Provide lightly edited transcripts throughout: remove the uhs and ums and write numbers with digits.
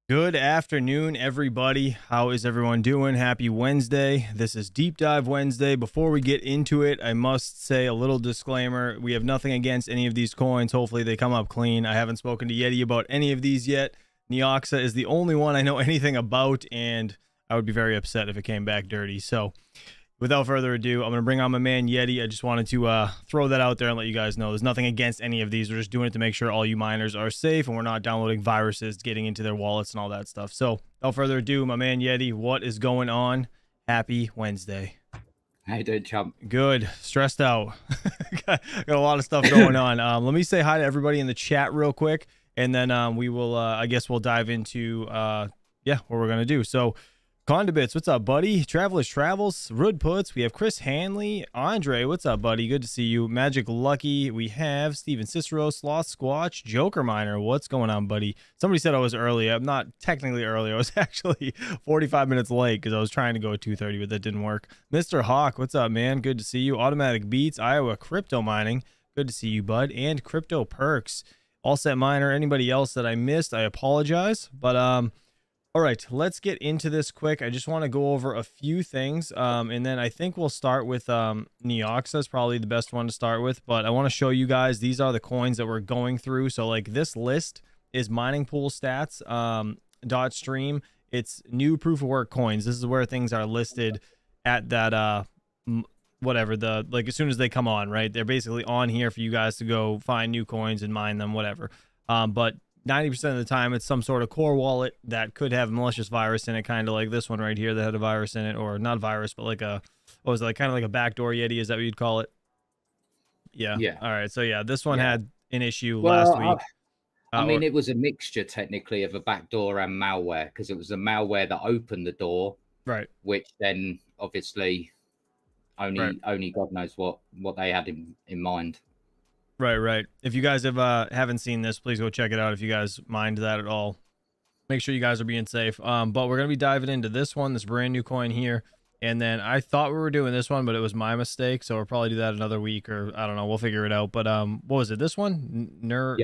Good afternoon, everybody. How is everyone doing? Happy Wednesday. This is Deep Dive Wednesday. Before we get into it, I must say a little disclaimer. We have nothing against any of these coins. Hopefully they come up clean. I haven't spoken to Yeti about any of these yet. Neoxa is the only one I know anything about, and I would be very upset if it came back dirty. So without further ado, I'm going to bring on my man Yeti. I just wanted to throw that out there and let you guys know there's nothing against any of these. We're just doing it to make sure all you miners are safe and we're not downloading viruses, getting into their wallets and all that stuff. So without further ado, my man Yeti, what is going on? Happy Wednesday. How you doing, chump? Good. Stressed out. got a lot of stuff going on. Let me say hi to everybody in the chat real quick, and then we will, I guess we'll dive into, what we're going to do. So, Condibits, what's up, buddy? Travelers Travels, Rud Puts, we have Chris Hanley, Andre, what's up, buddy? Good to see you. Magic Lucky, we have Steven Cicero, Sloth Squatch, Joker Miner, what's going on, buddy? Somebody said I was early. I'm not technically early. I was actually 45 minutes late because I was trying to go at 2:30, but that didn't work. Mr. Hawk, what's up, man? Good to see you. Automatic Beats, Iowa Crypto Mining, good to see you, bud. And Crypto Perks, All Set Miner. Anybody else that I missed, I apologize, but all right, let's get into this quick. I just want to go over a few things, and then I think we'll start with Neoxa is probably the best one to start with, but I want to show you guys, these are the coins that we're going through. So like this list is mining pool stats .stream. It's new proof of work coins. This is where things are listed at that whatever, the like as soon as they come on, right? They're basically on here for you guys to go find new coins and mine them, whatever. But 90% of the time, it's some sort of core wallet that could have a malicious virus in it, kind of like this one right here that had a virus in it, or not virus, but like a, what was it, like kind of like a backdoor Yeti? Is that what you'd call it? Yeah. Yeah. All right. So yeah, this one had an issue Well, last week. I mean, it was a mixture technically of a backdoor and malware, because it was the malware that opened the door, right? Which then obviously only God knows what they had in mind. Right. If you guys haven't seen this, please go check it out if you guys mind that at all. Make sure you guys are being safe. But we're gonna be diving into this one, this brand new coin here. And then I thought we were doing this one, but it was my mistake. So we'll probably do that another week, or I don't know. We'll figure it out. But what was it? This one? Nurai.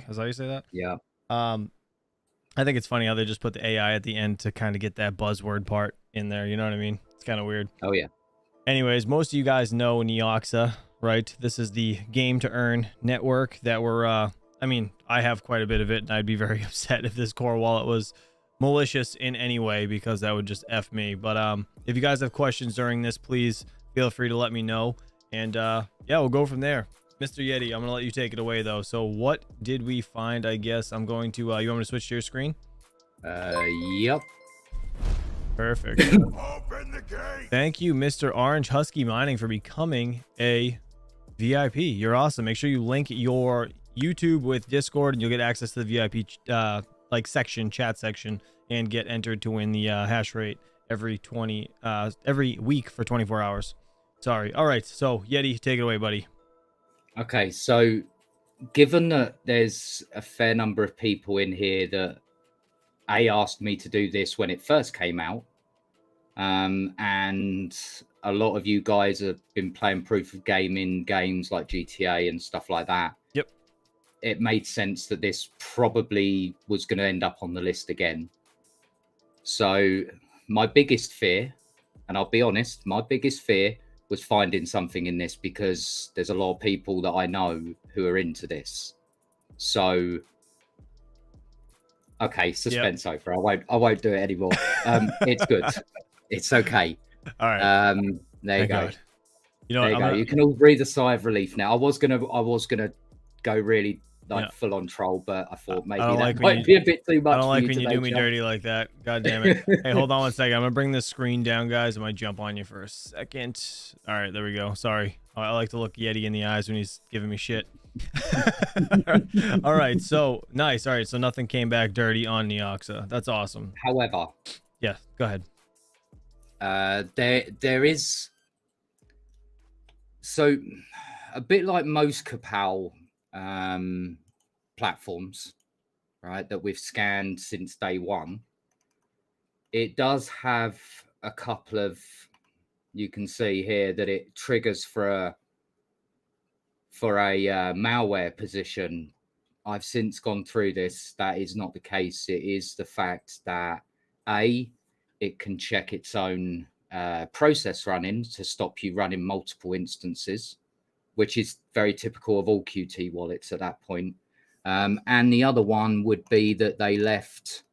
Is that how you say that? Yeah. I think it's funny how they just put the AI at the end to kind of get that buzzword part in there. You know what I mean? It's kind of weird. Oh yeah. Anyways, most of you guys know Neoxa, right? This is the game to earn network that we're I mean, I have quite a bit of it, and I'd be very upset if this core wallet was malicious in any way, because that would just F me. But if you guys have questions during this, please feel free to let me know. And yeah, we'll go from there. Mr. Yeti, I'm gonna let you take it away though. So what did we find? I guess I'm going to you want me to switch to your screen? Yep. Perfect. Open the gate. Thank you, Mr. Orange Husky Mining, for becoming a VIP. You're awesome. Make sure you link your YouTube with Discord, and you'll get access to the VIP chat section, and get entered to win the hash rate every week for 24 hours. Sorry. All right. So Yeti, take it away, buddy. Okay. So given that there's a fair number of people in here that asked me to do this when it first came out, and a lot of you guys have been playing proof of gaming games like GTA and stuff like that. Yep. It made sense that this probably was going to end up on the list again. So my biggest fear, and I'll be honest, my biggest fear was finding something in this, because there's a lot of people that I know who are into this. So okay, suspense over. I won't do it anymore. It's good. It's okay. All right. There you go. God. You know, there you go. You can all breathe a sigh of relief now. I was gonna go really full on troll, but I thought maybe that might be a bit too much. I don't like when you do me dirty like that. God damn it. Hey, hold on one second. I'm gonna bring this screen down, guys. I might jump on you for a second. All right, there we go. Sorry. I like to look Yeti in the eyes when he's giving me shit. All right, so nice. All right, so nothing came back dirty on Neoxa. That's awesome. However, yeah, go ahead. There is, so a bit like most POW platforms, right, that we've scanned since day one. It does have a couple of, you can see here that it triggers for a malware position I've since gone through this, that is not the case. It is the fact that it can check its own process running to stop you running multiple instances, which is very typical of all Qt wallets at that point. And the other one would be that they left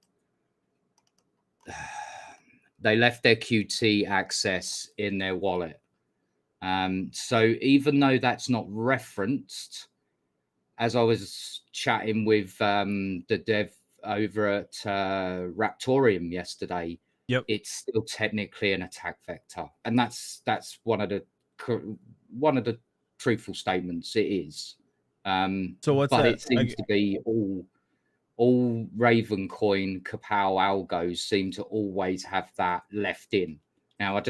their Qt access in their wallet. So even though that's not referenced, as I was chatting with the dev over at Raptorium yesterday, Yep. it's still technically an attack vector, and that's one of the truthful statements. It is. So what's but that? it seems to be all Ravencoin POW algos seem to always have that left in. Now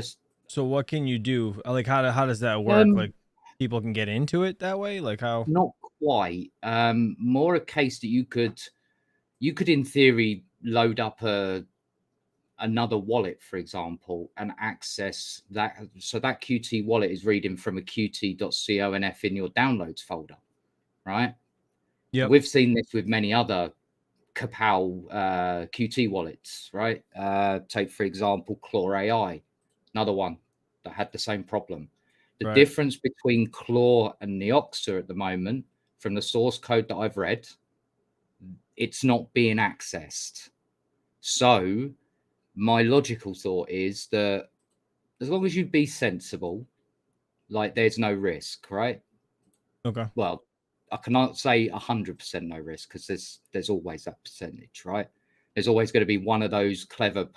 So what can you do? Like how does that work? Like people can get into it that way? Like how? Not quite. More a case that you could in theory load up another wallet, for example, and access that. So that Qt wallet is reading from a qt.conf in your downloads folder, right? Yeah. We've seen this with many other POW Qt wallets, right? Take, for example, Claw AI, another one that had the same problem. The difference between Claw and Neoxer at the moment, from the source code that I've read, it's not being accessed. So my logical thought is that as long as you be sensible, like there's no risk, right? Okay. Well, I cannot say 100% no risk because there's always that percentage, right? There's always going to be one of those clever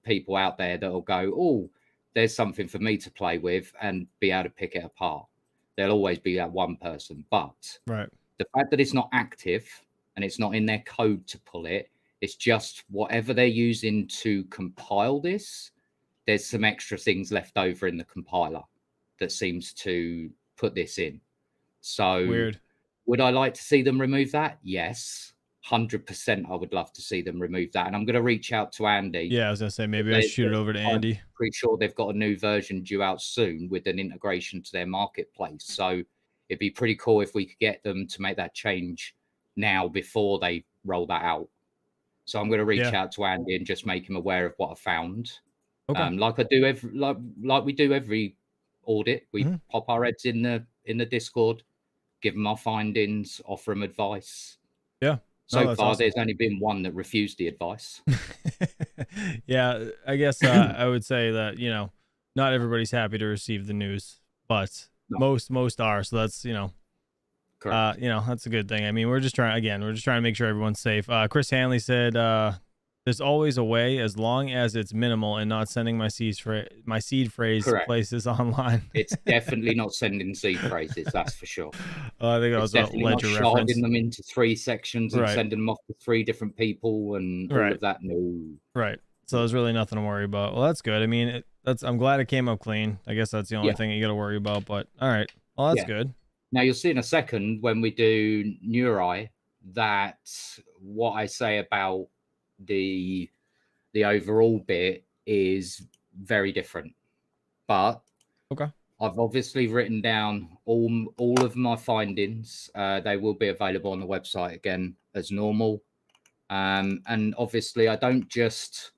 people out there that will go, oh, there's something for me to play with and be able to pick it apart. There'll always be that one person. But the fact that it's not active and it's not in their code to pull it, it's just whatever they're using to compile this, there's some extra things left over in the compiler that seems to put this in. So weird. Would I like to see them remove that? Yes. 100% I would love to see them remove that. And I'm going to reach out to Andy. Yeah, I was going to say, maybe I shoot it over to Andy. I'm pretty sure they've got a new version due out soon with an integration to their marketplace. So it'd be pretty cool if we could get them to make that change now before they roll that out. So I'm going to reach out to Andy and just make him aware of what I found. Okay. Like I do like we do every audit. We pop our heads in the Discord, give them our findings, offer them advice. Yeah. So far, awesome. There's only been one that refused the advice. Yeah, I guess I would say that, you know, not everybody's happy to receive the news, but most are. So that's, you know, correct. You know, that's a good thing. I mean, we're just trying to make sure everyone's safe. Chris Hanley said, there's always a way as long as it's minimal and not sending my seed phrase Correct. Places online. It's definitely not sending seed phrases, that's for sure. I think that was a ledger reference. Sharding them into 3 sections and sending them off to 3 different people and all of that. No. Right. So there's really nothing to worry about. Well, that's good. I mean, I'm glad it came up clean. I guess that's the only thing you got to worry about. But all right. Well, that's good. Now you'll see in a second when we do Neurai that what I say about the overall bit is very different. But I've obviously written down all of my findings. They will be available on the website again as normal. And obviously I don't just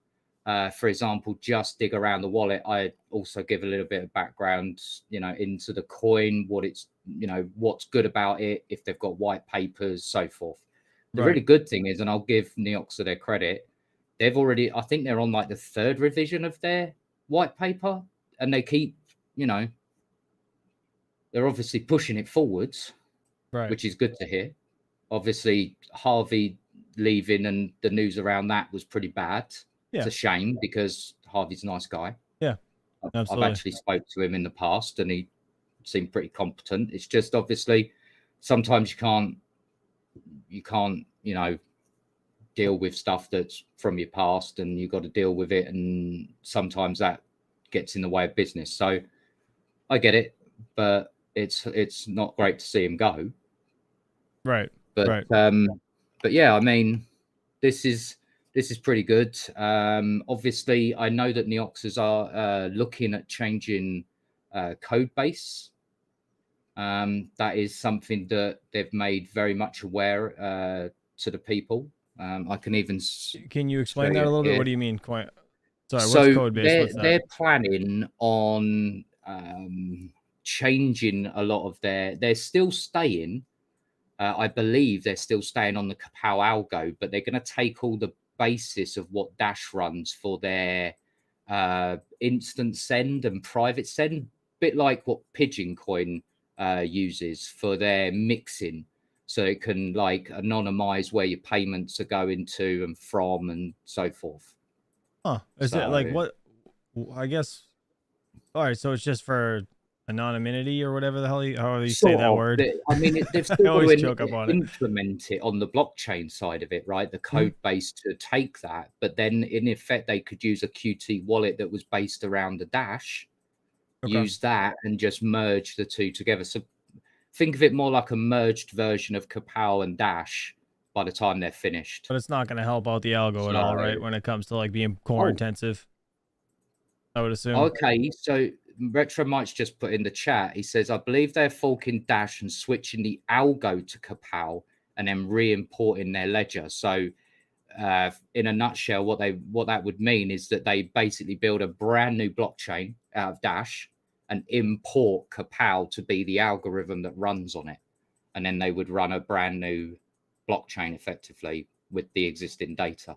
for example just dig around the wallet. I also give a little bit of background, you know, into the coin, what it's, you know, what's good about it, if they've got white papers, so forth. The really good thing is, and I'll give Neoxer their credit, they've already, I think they're on like the 3rd revision of their white paper, and they keep, you know, they're obviously pushing it forwards, which is good to hear. Obviously, Harvey leaving and the news around that was pretty bad. It's a shame because Harvey's a nice guy. Yeah, I've actually spoke to him in the past and he seemed pretty competent. It's just obviously sometimes you can't, you know, deal with stuff that's from your past and you've got to deal with it. And sometimes that gets in the way of business. So I get it, but it's not great to see him go. Right. But yeah, I mean, this is pretty good. Obviously I know that Neoxers are looking at changing code base. That is something that they've made very much aware to the people. I can even Can you show explain that you a little bit? here. What do you mean? Sorry, what's So code base? What's that? they're planning on changing a lot of they're still staying. I believe they're still staying on the POW algo, but they're going to take all the basis of what Dash runs for their instant send and private send, bit like what Pigeon Coin uses for their mixing. So it can like anonymize where your payments are going to and from and so forth. Huh? Is it like what? I guess. All right, so it's just for anonymity or whatever the hell however you say Sort that of. word. They've I still got always to joke up on it. implement it on the blockchain side of it, right? The Mhm. code base to take that. But then, in effect, they could use a Qt wallet that was based around the Dash, Okay. use that, and just merge the two together. So think of it more like a merged version of Kapow and Dash by the time they're finished. But it's not going to help out the algo at all, right? When it comes to like being core Oh, intensive, I would assume. okay. So Retro Mike's just put in the chat. He says, I believe they're forking Dash and switching the algo to Kapow and then re-importing their ledger. So in a nutshell, what that would mean is that they basically build a brand new blockchain out of Dash and import Kapow to be the algorithm that runs on it. And then they would run a brand new blockchain effectively with the existing data.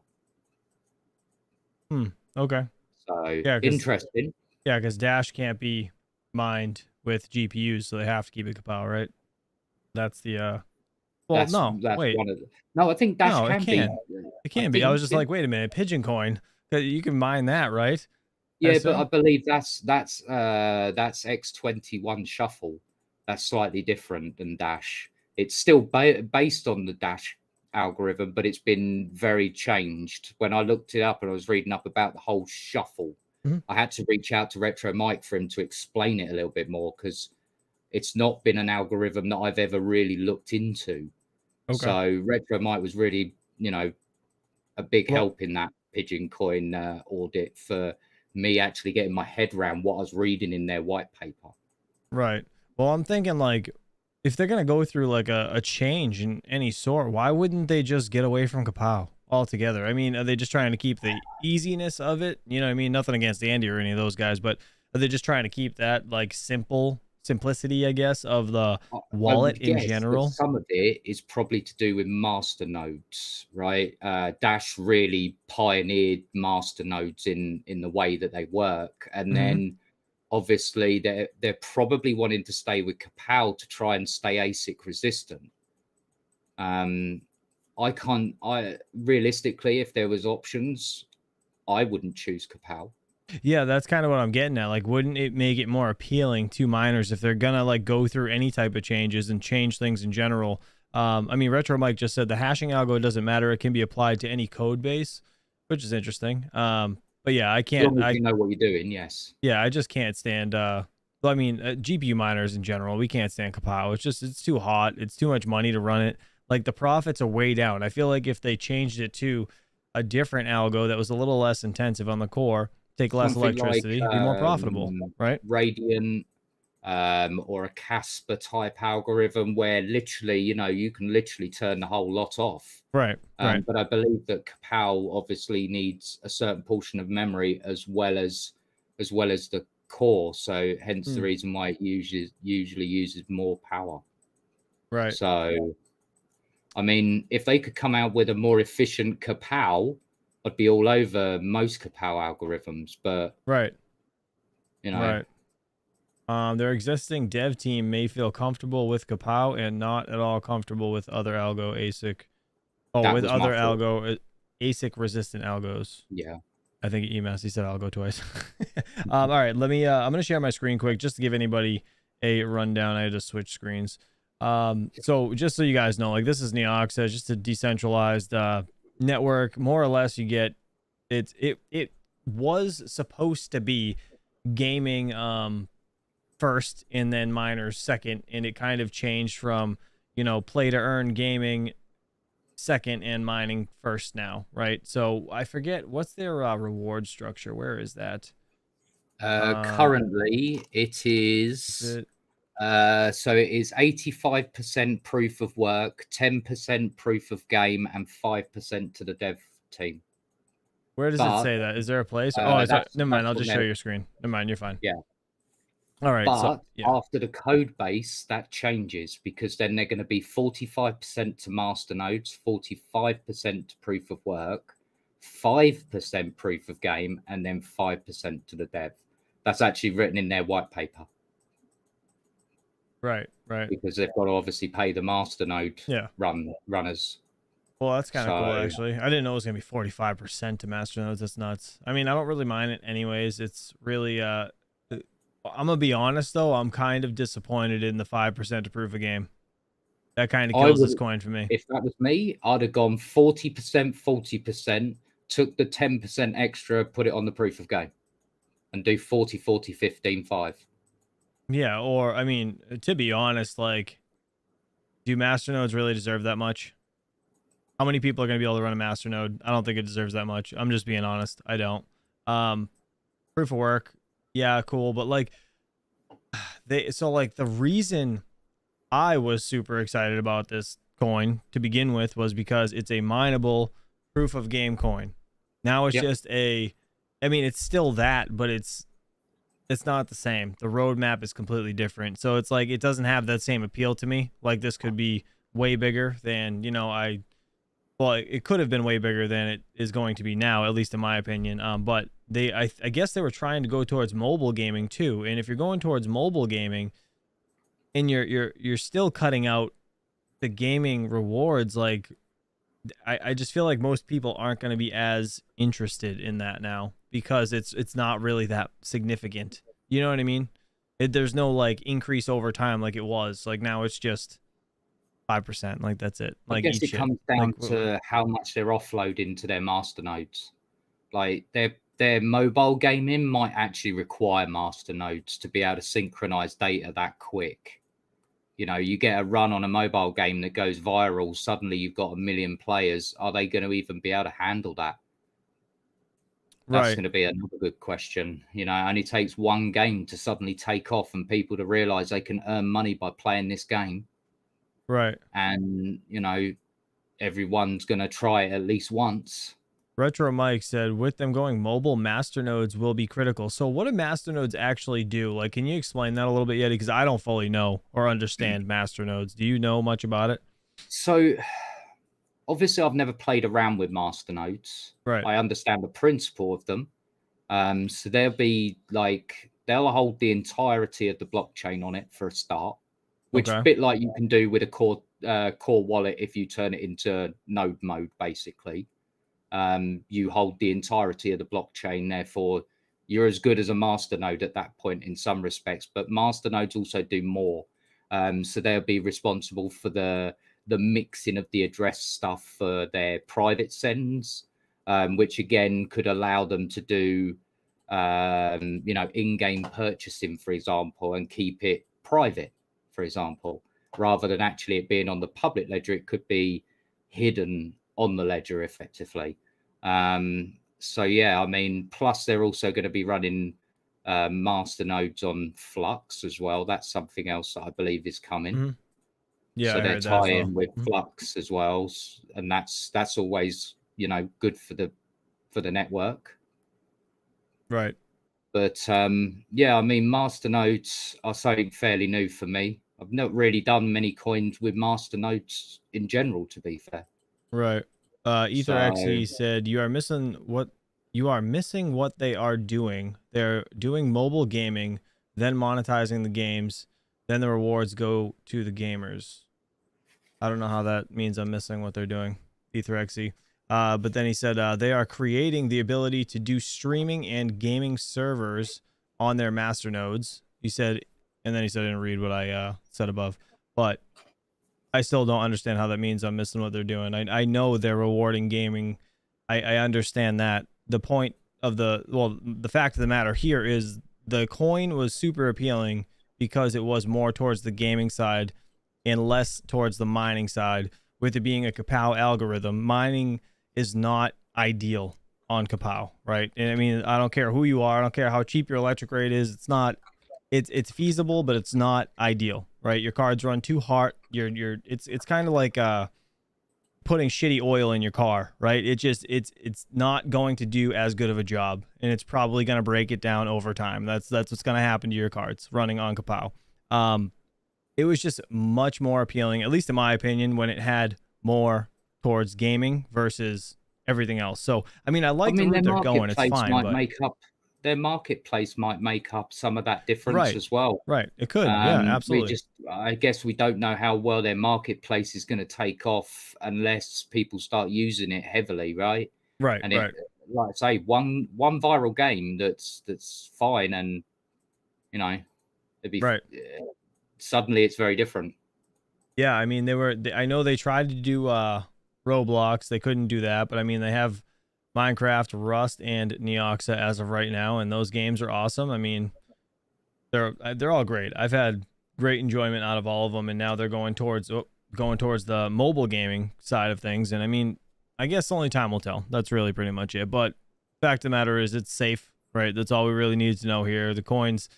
Okay. So yeah, interesting. Yeah, because Dash can't be mined with GPUs, so they have to keep it Kapow, right? That's the well, That's wait. one of the. No, I think Dash No, it can be. It can be. I was just like, wait a minute, Pigeon Coin. You can mine that, right? Yeah, but I believe that's X21 Shuffle. That's slightly different than Dash. It's still based on the Dash algorithm, but it's been very changed. When I looked it up and I was reading up about the whole Shuffle, I had to reach out to Retro Mike for him to explain it a little bit more because it's not been an algorithm that I've ever really looked into. Okay. So Retro Mike was really, a big help in that Pigeon Coin audit for me actually getting my head around what I was reading in their white paper. Right. Well, I'm thinking like if they're gonna go through like a change in any sort, why wouldn't they just get away from Kapow altogether? I mean, are they just trying to keep the easiness of it? You know what I mean? Nothing against Andy or any of those guys, but are they just trying to keep that like simplicity, I guess, of the wallet in general? Some of it is probably to do with master nodes, right? Dash really pioneered master nodes in the way that they work, and then obviously they're probably wanting to stay with Kapow to try and stay ASIC resistant. I realistically, if there was options, I wouldn't choose Kapow. Yeah, that's kind of what I'm getting at. Like, wouldn't it make it more appealing to miners if they're gonna like go through any type of changes and change things in general? I mean, Retro Mike just said the hashing algo doesn't matter; it can be applied to any code base, which is interesting. But yeah, I can't. You know what you're doing, yes. Yeah, I just can't stand. I mean, GPU miners in general, we can't stand Kapow. It's too hot. It's too much money to run it. Like the profits are way down. I feel like if they changed it to a different algo that was a little less intensive on the core, take less electricity, be more profitable, right? Radiant or a Casper type algorithm where literally, you can literally turn the whole lot off. Right. But I believe that Kapow obviously needs a certain portion of memory as well as the core. So hence the reason why it usually uses more power. Right. So, I mean, if they could come out with a more efficient Kapow, I'd be all over most Kapow algorithms. But right. Right. Their existing dev team may feel comfortable with Kapow and not at all comfortable with other algo ASIC. Oh, with other algo ASIC resistant algos. Yeah. I think he said algo twice. All right, let me I'm gonna share my screen quick just to give anybody a rundown. I had to switch screens. So just so you guys know, like this is Neoxa, just a decentralized network. More or less you get it was supposed to be gaming first and then miners second, and it kind of changed from play to earn gaming second and mining first now, right? So I forget what's their reward structure. Where is that? Currently it is So it is 85% proof of work, 10% proof of game, and 5% to the dev team. Where does it But say that? Is there a place? Oh, it's never mind. that's I'll on just show their, your screen. Never mind. You're fine. yeah. All right. So But yeah. after the code base, that changes because then they're going to be 45% to master nodes, 45% to proof of work, 5% proof of game, and then 5% to the dev. That's actually written in their white paper. Right. Because they've got to obviously pay the master node Yeah. runners. Well, that's kind of cool, So actually. I didn't know it was gonna be 45% to master nodes. That's nuts. I mean, I don't really mind it anyways. It's really I'm gonna be honest though. I'm kind of disappointed in the 5% to proof a game. That kind of I kills would, this coin for me. if that was me, I'd have gone 40%, 40%, took the 10% extra, put it on the proof of game, and do 40, 40, 15, 5. Yeah, or I mean, to be honest, like, do master nodes really deserve that much? How many people are going to be able to run a master node? I don't think it deserves that much. I'm just being honest. I don't. Proof of work, yeah, cool, but like like the reason I was super excited about this coin to begin with was because it's a mineable proof of game coin. Now it's just I mean, it's still that, but it's not the same. The roadmap is completely different. So it's like it doesn't have that same appeal to me. Like this could be way bigger than, well, it could have been way bigger than it is going to be now, at least in my opinion. But I guess they were trying to go towards mobile gaming too. And if you're going towards mobile gaming and you're still cutting out the gaming rewards, like I just feel like most people aren't going to be as interested in that now because it's not really that significant. You know what I mean? There's no like increase over time like it was. Like now it's just 5%. Like that's it. Like I guess it shit. comes down Like, to how much they're offloading to their master nodes. Like their mobile gaming might actually require master nodes to be able to synchronize data that quick. You get a run on a mobile game that goes viral, suddenly you've got 1 million players. Are they going to even be able to handle that? That's right. going to be another good question. It only takes one game to suddenly take off and people to realize they can earn money by playing this game. Right. And, everyone's going to try it at least once. Retro Mike said, with them going mobile, master nodes will be critical. So what do master nodes actually do? Like, can you explain that a little bit yet? Because I don't fully know or understand master nodes. Do you know much about it? So obviously I've never played around with master nodes. Right. I understand the principle of them. So they'll hold the entirety of the blockchain on it for a start, which Okay. a bit like you can do with a core wallet if you turn it into node mode, basically. You hold the entirety of the blockchain, therefore you're as good as a master node at that point in some respects, but master nodes also do more. So they'll be responsible for the mixing of the address stuff for their private sends, which again could allow them to do in-game purchasing, for example, and keep it private, for example, rather than actually it being on the public ledger. It could be hidden on the ledger effectively. So yeah, I mean, plus they're also going to be running master nodes on Flux as well. That's something else that I believe is coming. Mm-hmm. Yeah, so I they're heard that as well. tying with Flux as well, and that's always good for the network. Right. But yeah, I mean, master nodes are something fairly new for me. I've not really done many coins with master nodes in general, to be fair. Right. EtherXE said you are missing what they are doing. They're doing mobile gaming, then monetizing the games, then the rewards go to the gamers. I don't know how that means I'm missing what they're doing, EtherXE. But then he said they are creating the ability to do streaming and gaming servers on their master nodes. He said, and then he said I didn't read what I said above, but I still don't understand how that means I'm missing what they're doing. I know they're rewarding gaming. I understand that. The point of the fact of the matter here is the coin was super appealing because it was more towards the gaming side and less towards the mining side. With it being a POW algorithm, mining is not ideal on POW, right? And I mean, I don't care who you are. I don't care how cheap your electric rate is. it's feasible, but it's not ideal, right? Your cards run too hard. It's kind of like putting shitty oil in your car, right? It's not going to do as good of a job, and it's probably going to break it down over time. That's what's going to happen to your cards running on Kapow. It was just much more appealing, at least in my opinion, when it had more towards gaming versus everything else. So, I mean, I like the route they're going. It's fine, but their marketplace might make up some of that difference right, as well. right. It could, yeah, absolutely. I guess we don't know how well their marketplace is going to take off unless people start using it heavily, right? Right, And right. like I say, one viral game that's fine, and you know, it'd be right. Suddenly it's very different. Yeah, I mean, I know they tried to do Roblox. They couldn't do that, but I mean, they have Minecraft, Rust, and Neoxa as of right now, and those games are awesome. I mean, they're all great. I've had great enjoyment out of all of them, and now they're going towards the mobile gaming side of things. And I mean, I guess only time will tell. That's really pretty much it. But fact of the matter is, it's safe, right? That's all we really need to know here. The coin's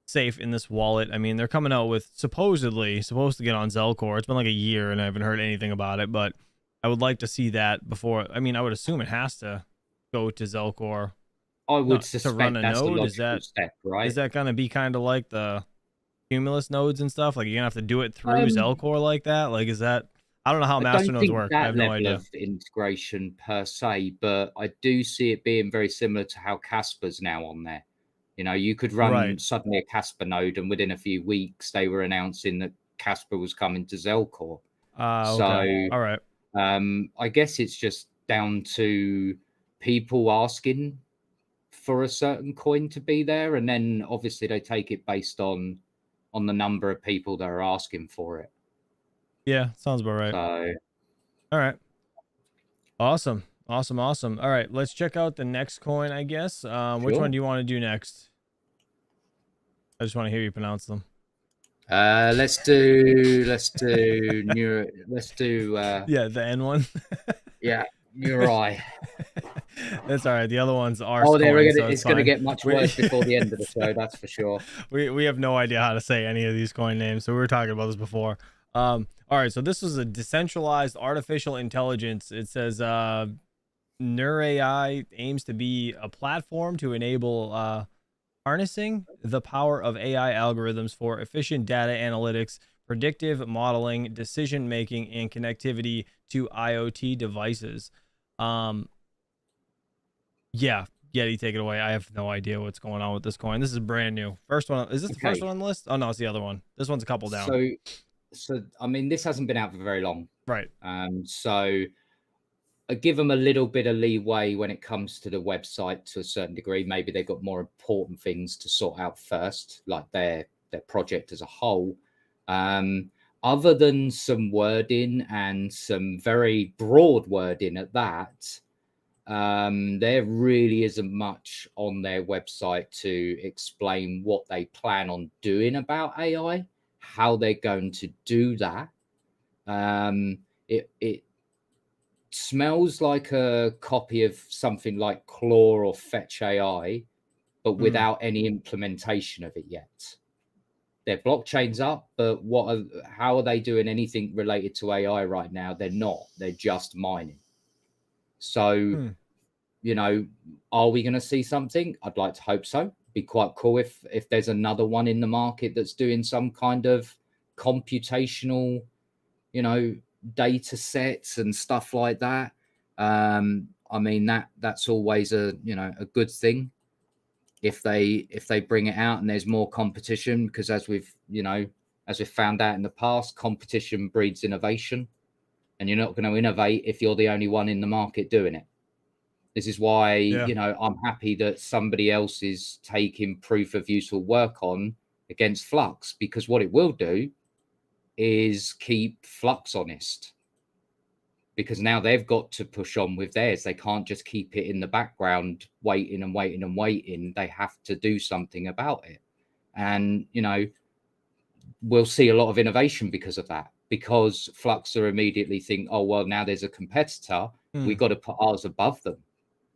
safe in this wallet. I mean, they're coming out with supposed to get on Zelcore. It's been like a year, and I haven't heard anything about it. But I would like to see that before. I mean, I would assume it has to go to Zelcore. I would suspect to run a that's node. a logical step, right? Is that going to be kind of like the Cumulus nodes and stuff? Like, you're gonna have to do it through Zelcore like that? Like, is that? I don't know how masternodes work. I have no idea. Of integration per se, but I do see it being very similar to how Casper's now on there. You know, you could run suddenly a Casper node, and within a few weeks, they were announcing that Casper was coming to Zelcore. Okay. All right. I guess it's just down to people asking for a certain coin to be there, and then obviously they take it based on the number of people that are asking for it. Yeah, sounds about right. So, all right. Awesome. All right, let's check out the next coin, I guess. Which one do you want to do next? I just want to hear you pronounce them. Let's do yeah, the N one. Yeah, Neurai. That's all right. The other ones are. Oh, it's going to get much worse before the end of the show. That's for sure. We have no idea how to say any of these coin names, so we were talking about this before. All right, so this was a decentralized artificial intelligence. It says NeurAI aims to be a platform to enable harnessing the power of AI algorithms for efficient data analytics, predictive modeling, decision making, and connectivity to IoT devices. Yeah, Yeti, take it away. I have no idea what's going on with this coin. This is brand new. First one. Is this the first one on the list? Oh no, it's the other one. This one's a couple down. So I mean, this hasn't been out for very long, right? So I give them a little bit of leeway when it comes to the website to a certain degree. Maybe they've got more important things to sort out first, like their project as a whole. Other than some wording and some very broad wording at that, there really isn't much on their website to explain what they plan on doing about AI, how they're going to do that. It smells like a copy of something like Claw or Fetch AI, but without any implementation of it yet. Their blockchain's up, but how are they doing anything related to AI right now? They're not. They're just mining. So, you know, are we going to see something? I'd like to hope so. Be quite cool if there's another one in the market that's doing some kind of computational, you know, data sets and stuff like that. I mean, that's always a good thing if they bring it out and there's more competition, because as we've found out in the past, competition breeds innovation, and you're not going to innovate if you're the only one in the market doing it. This is why, you know, I'm happy that somebody else is taking proof of useful work on against Flux, because what it will do is keep Flux honest, because now they've got to push on with theirs. They can't just keep it in the background waiting. They have to do something about it. And, you know, we'll see a lot of innovation because of that, because Fluxer immediately think, oh, well, now there's a competitor. We've got to put ours above them.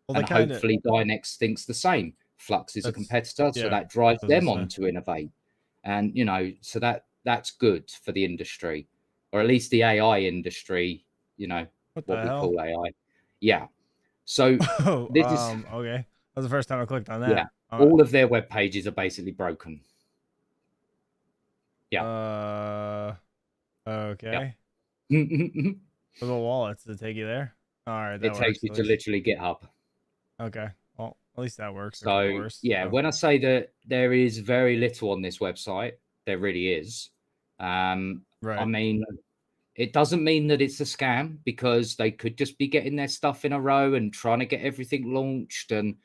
Well, and hopefully Dynex thinks the same. Flux is a competitor, so that drives them on to innovate. And so that's good for the industry, or at least the AI industry, What what the we hell? call AI. Yeah. So Oh, this is okay. That was the first time I clicked on yeah, that. all of their web pages are basically broken. Yeah. Okay. Yep. Little wallets to take you there. All right, It that takes works you at to least. literally GitHub. Okay. Well, at least that works for So worse. yeah, So when I say that there is very little on this website, there really is. I right. mean, it doesn't mean that it's a scam, because they could just be getting their stuff in a row and trying to get everything launched, and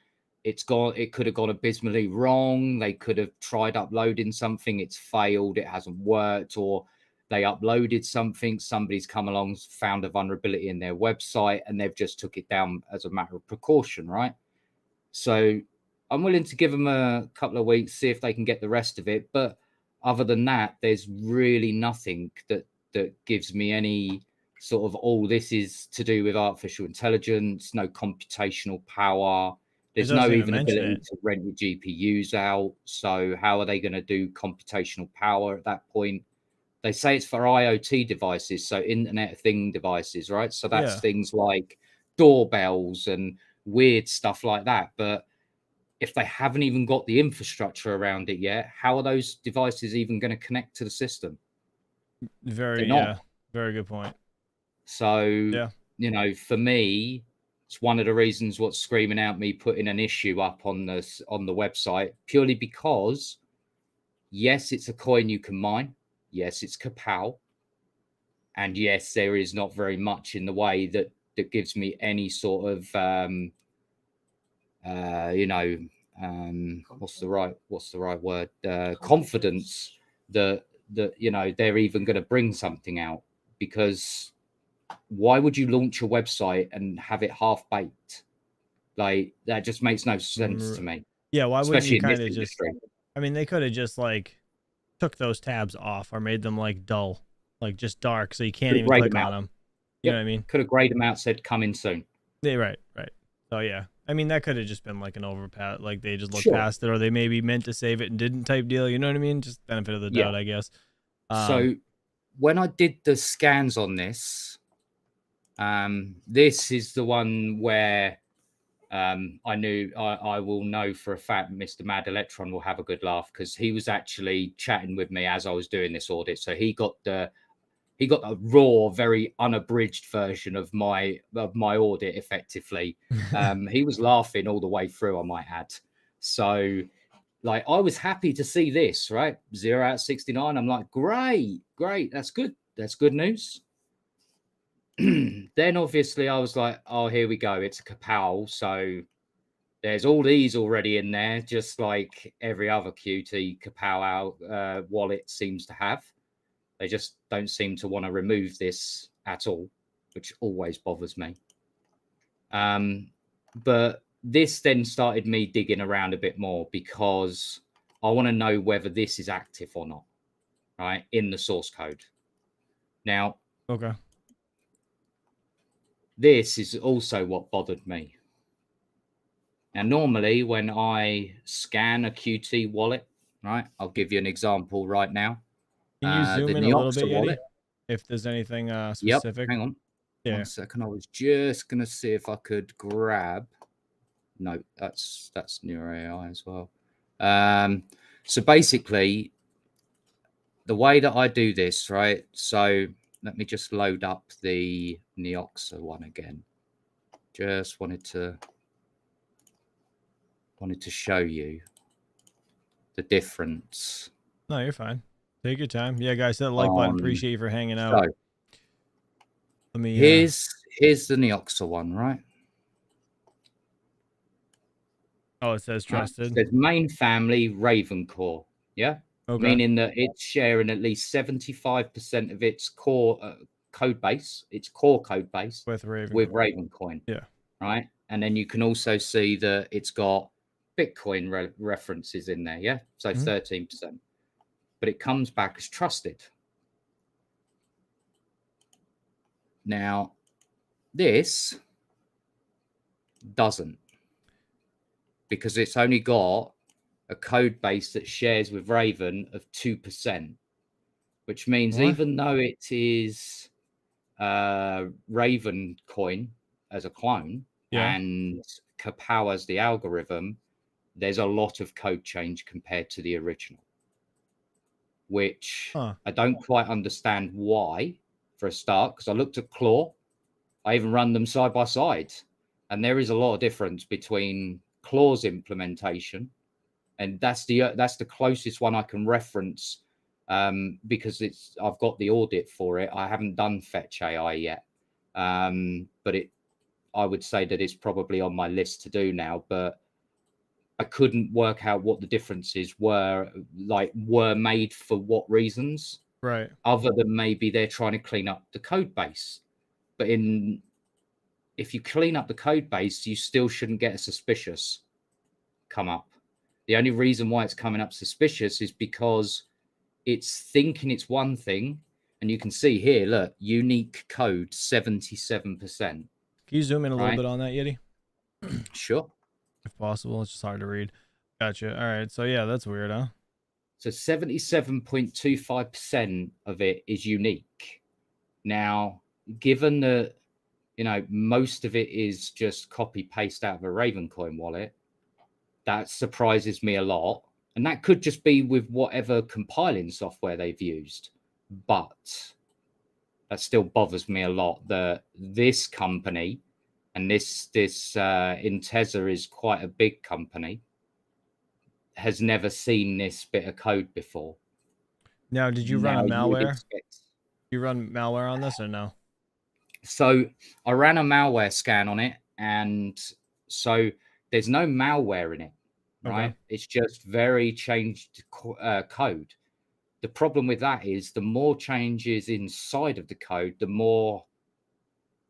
it could have gone abysmally wrong. They could have tried uploading something, it's failed, it hasn't worked, or they uploaded something, somebody's come along, found a vulnerability in their website, and they've just took it down as a matter of precaution, right? So I'm willing to give them a couple of weeks, see if they can get the rest of it. But other than that, there's really nothing that gives me any sort of, oh, this is to do with artificial intelligence, no computational power. It There's doesn't no even even mention ability it. to rent your GPUs out. So how are they going to do computational power at that point? They say it's for IoT devices, so Internet of Thing devices, right? So that's Yeah. things like doorbells and weird stuff like that. But if they haven't even got the infrastructure around it yet, how are those devices even going to connect to the system? They're Very, not. yeah. Very good point. So, Yeah. for me, it's one of the reasons what's screaming out me putting an issue up on the website, purely because yes, it's a coin you can mine. Yes, it's POW. And yes, there is not very much in the way that gives me any sort of what's the right word, confidence that they're even going to bring something out. Because why would you launch a website and have it half baked? Like, that just makes no sense to me, Yeah. Why wouldn't you especially in this kind of just? industry. I mean, they could have just like took those tabs off or made them like dull, like just dark, so you can't Could have even grayed click them on out. them. You know what Yep, I mean? could have grayed them out, said come in soon. Yeah. Right. Right. So yeah. I mean, that could have just been like an overpass, like they just looked Sure. past it, or they maybe meant to save it and didn't type deal. You know what I mean? Just benefit of the Yeah. doubt, I guess. So when I did the scans on this, this is the one where I knew I will know for a fact Mr. Mad Electron will have a good laugh, because he was actually chatting with me as I was doing this audit. So he got a raw, very unabridged version of my audit effectively. He was laughing all the way through, I might add. So like, I was happy to see this, right? 0 out of 69. I'm like, great, that's good. That's good news. Then obviously I was like, oh, here we go. It's a Kapow. So there's all these already in there, just like every other Qt Kapow wallet seems to have. They just don't seem to want to remove this at all, which always bothers me. But this then started me digging around a bit more, because I want to know whether this is active or not, right, in the source code. Now, Okay. this is also what bothered me. Now, normally when I scan a Qt wallet, right, I'll give you an example right now. Can you The zoom in a little bit, Neoxa Yeti? wallet. If there's anything Yep, specific? hang on. Yeah. 1 second. I was just going to see if I could grab. No, that's Neuro AI as well. So basically, the way that I do this, right? So let me just load up the Neoxa one again. Just wanted to show you the difference. No, you're fine. Take your time. Yeah, guys, hit the like button. Appreciate you for hanging out. So Let me. here's the Neoxa one, right? Oh, it says Right. It trusted. says main family Ravencore. Yeah. Okay. Meaning that it's sharing at least 75% of its core code base, its core code base With Raven. with Ravencoin. Yeah. Right. And then you can also see that it's got Bitcoin references in there. Yeah. So 13%. But it comes back as trusted. Now, this doesn't, because it's only got a code base that shares with Raven of 2%, which means What? even though it is Raven coin as a clone Yeah. and POW as the algorithm, there's a lot of code change compared to the original, which Huh. I don't quite understand why, for a start, because I looked at Claw. I even run them side by side, and there is a lot of difference between Claw's implementation, and that's the closest one I can reference, because I've got the audit for it. I haven't done Fetch AI yet, but I would say that it's probably on my list to do now, but I couldn't work out what the differences were made for what reasons, Right. other than maybe they're trying to clean up the code base. But if you clean up the code base, you still shouldn't get a suspicious come up. The only reason why it's coming up suspicious is because it's thinking it's one thing, and you can see here, look, unique code 77%. Can you zoom in a little Right? bit on that, Yeti? Sure. If possible. It's just hard to read. Gotcha. All right. So yeah, that's weird, huh? So 77.25% of it is unique. Now, given that, most of it is just copy paste out of a Ravencoin wallet, that surprises me a lot. And that could just be with whatever compiling software they've used. But that still bothers me a lot that this company, and this Intesa is quite a big company, has never seen this bit of code before. Now, did you run a Now you would malware? expect. You run malware on this or no? So I ran a malware scan on it, and so there's no malware in it, right? Okay. It's just very changed code. The problem with that is the more changes inside of the code, the more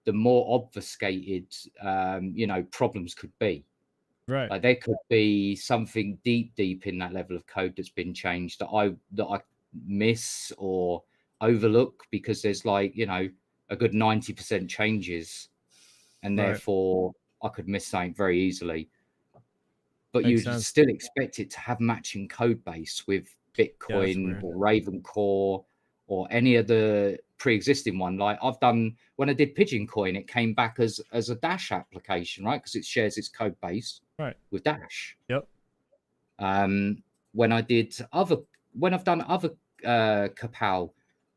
obfuscated, problems could be. Right. Like there could be something deep in that level of code that's been changed that I miss or overlook, because there's a good 90% changes, and Right. therefore I could miss something very easily. But Makes you'd sense. still expect it to have matching code base with Yeah, that's Bitcoin weird. or Raven Core or any of the pre-existing one. Like I've done when I did Pigeon Coin, it came back as a Dash application, right? Because it shares its code base Right. with Dash. Yep. When I've done other Kapal,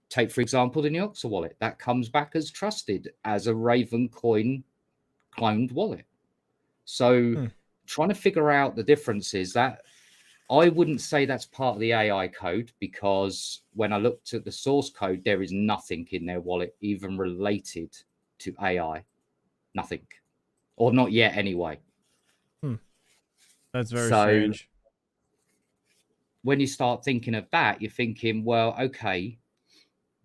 take for example the Nyoxa wallet, that comes back as trusted as a Raven Coin cloned wallet. So trying to figure out the differences, that I wouldn't say that's part of the AI code, because when I looked at the source code, there is nothing in their wallet even related to AI. Nothing. Or not yet anyway. That's very So strange. when you start thinking of that, you're thinking, well, okay,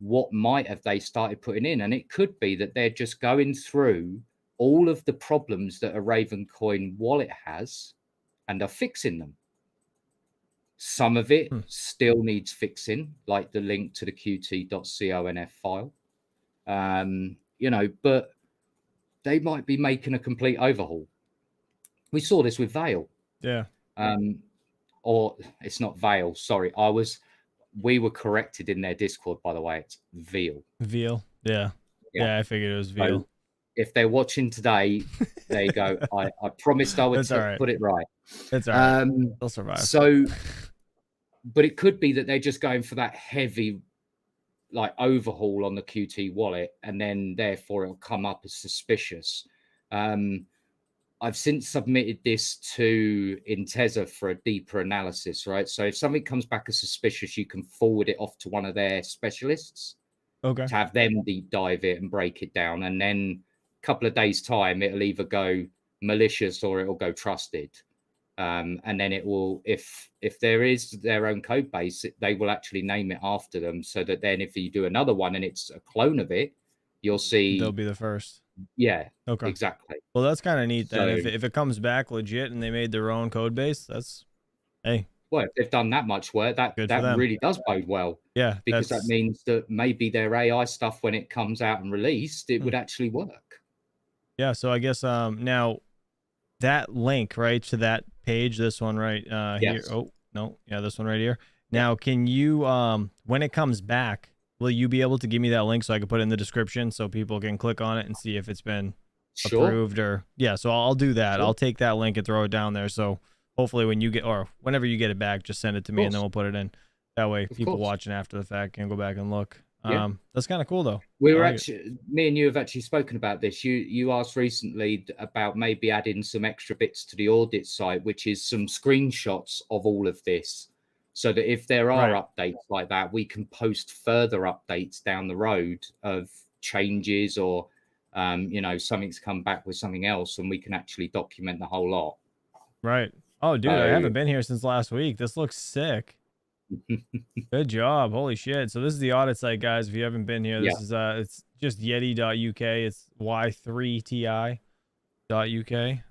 what might have they started putting in? And it could be that they're just going through all of the problems that a Ravencoin wallet has and are fixing them. Some of it still needs fixing, like the link to the qt.conf file. But they might be making a complete overhaul. We saw this with Veil. Yeah. Or it's not Veil, sorry. We were corrected in their Discord, by the way. It's Veal. Veal. Yeah. Yeah, I figured it was Veal. So if they're watching today, there you go. I promised I would put it right. That's all right. They'll survive. So, but it could be that they're just going for that heavy overhaul on the QT wallet, and then therefore it'll come up as suspicious. I've since submitted this to Intesa for a deeper analysis, right? So if something comes back as suspicious, you can forward it off to one of their specialists, okay, to have them deep dive it and break it down. And then a couple of days' time, it'll either go malicious or it'll go trusted. And then it will, if there is their own code base, they will actually name it after them, so that then if you do another one and it's a clone of it, you'll see they'll be the first. Yeah. Okay. Exactly. Well, that's kind of neat then. So, If it comes back legit and they made their own code base, that's hey. Well, if they've done that much work, that really does bode well. Yeah, because that means that maybe their AI stuff, when it comes out and released, it would actually work. Yeah. So I guess now that link, right, to that page, this one right here. Yes. Oh, no. Yeah, this one right here. Now, can you when it comes back, will you be able to give me that link so I can put it in the description so people can click on it and see if it's been Sure. approved? Or yeah, so I'll do that. Sure. I'll take that link and throw it down there. So hopefully when you get, or whenever you get it back, just send it to me and then we'll put it in. That way people watching after the fact can go back and look. Yeah. That's kind of cool though. We were actually, me and you have actually spoken about this. You asked recently about maybe adding some extra bits to the audit site, which is some screenshots of all of this, so that if there are updates like that, we can post further updates down the road of changes or, you know, something's come back with something else, and we can actually document the whole lot. Right. Oh, dude, I haven't been here since last week. This looks sick. Good job. Holy shit. So this is the audit site, guys. If you haven't been here, this is it's just yeti.uk. It's y3ti.uk.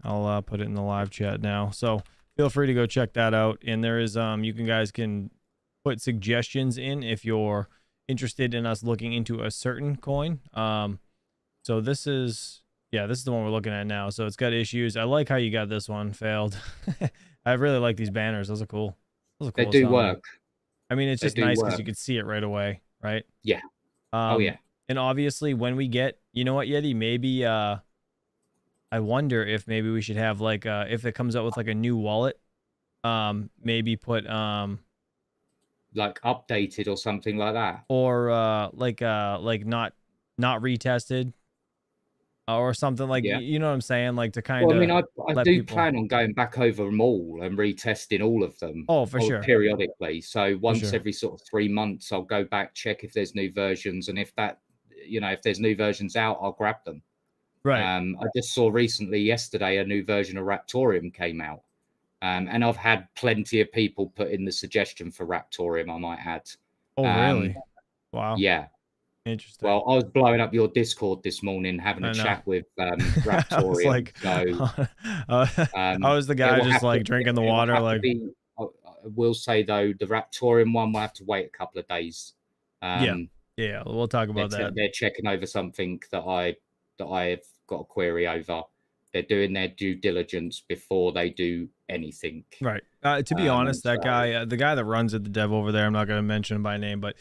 I'll put it in the live chat now. So feel free to go check that out. And there is you guys can put suggestions in if you're interested in us looking into a certain coin. So this is this is the one we're looking at now. So it's got issues. I like how you got this one failed. I really like these banners. Those are cool. They do work. I mean, it's just nice because you could see it right away, right? Yeah. Oh yeah. And obviously, when we get, you know what, Yeti, maybe I wonder if maybe we should have like if it comes out with like a new wallet, maybe put like updated or something like that, or like not retested. Or something like, you know what I'm saying? Like to kind of. Well, I mean, I do plan on going back over them all and retesting all of them. Oh, for sure. Periodically. So once every sort of 3 months, I'll go back, check if there's new versions. And if that, you know, if there's new versions out, I'll grab them. Right. I just saw recently, yesterday, a new version of Raptorium came out. And I've had plenty of people put in the suggestion for Raptorium, I might add. Oh, really? Wow. Yeah. Interesting. Well, I was blowing up your Discord this morning, having a chat with Raptorium. I was the guy just like drinking the water. Like, I will say though, the Raptorium one will have to wait a couple of days. Yeah, we'll talk about that. They're checking over something that I've got a query over. They're doing their due diligence before they do anything. Right. To be honest, that guy, the guy that runs it, the dev over there, I'm not going to mention him by name, but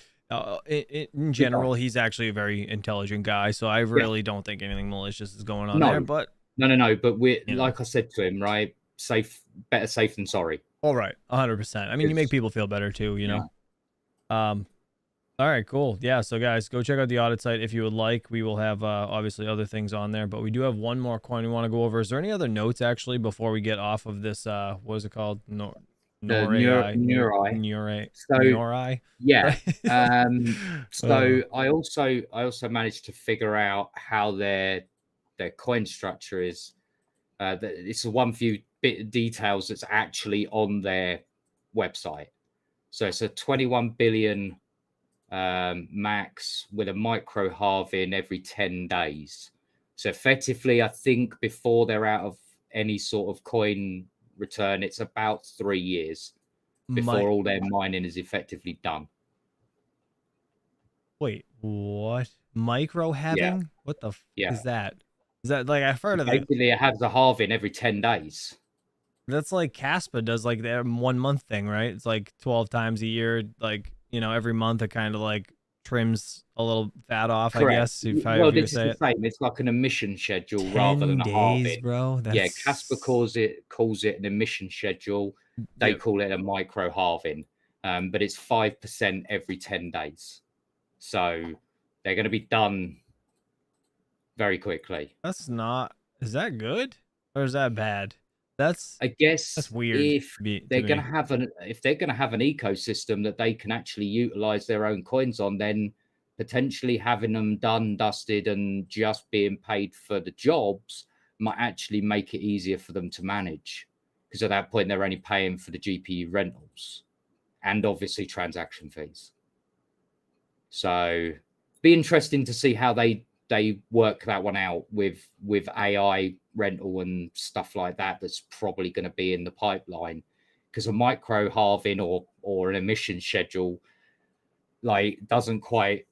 in general, he's actually a very intelligent guy. So I really don't think anything malicious is going on there. But no. But we're like I said to him, right? Better safe than sorry. All right, 100%. I mean, you make people feel better too, you know. All right, cool. Yeah, so guys, go check out the audit site if you would like. We will have obviously other things on there, but we do have one more coin we want to go over. Is there any other notes actually before we get off of this? What is it called? Neurai. So I also managed to figure out how their coin structure is. It's one few bit of details that's actually on their website. So it's a 21 billion max with a micro halving every 10 days. So effectively, I think before they're out of any sort of coin return, it's about 3 years before all their mining is effectively done. Wait, what? Micro halving? What the is that? Is that like, I've heard of that? Basically, it has a halving every 10 days. That's like Caspa does, like their 1 month thing, right? It's like 12 times a year, like, you know, every month it kind of like trims a little fat off. Correct. I guess. Well, this is the same. It's like an emission schedule rather than a halving, bro. Yeah, Casper calls it an emission schedule. They call it a micro halving, but it's 5% every 10 days. So they're going to be done very quickly. That's not. Is that good or is that bad? I guess that's weird. If they're going to have an ecosystem that they can actually utilize their own coins on, then potentially having them done, dusted, and just being paid for the jobs might actually make it easier for them to manage. Because at that point, they're only paying for the GPU rentals and obviously transaction fees. So be interesting to see how they work that one out with AI rental and stuff like that. That's probably going to be in the pipeline, because a micro halving or an emission schedule like doesn't quite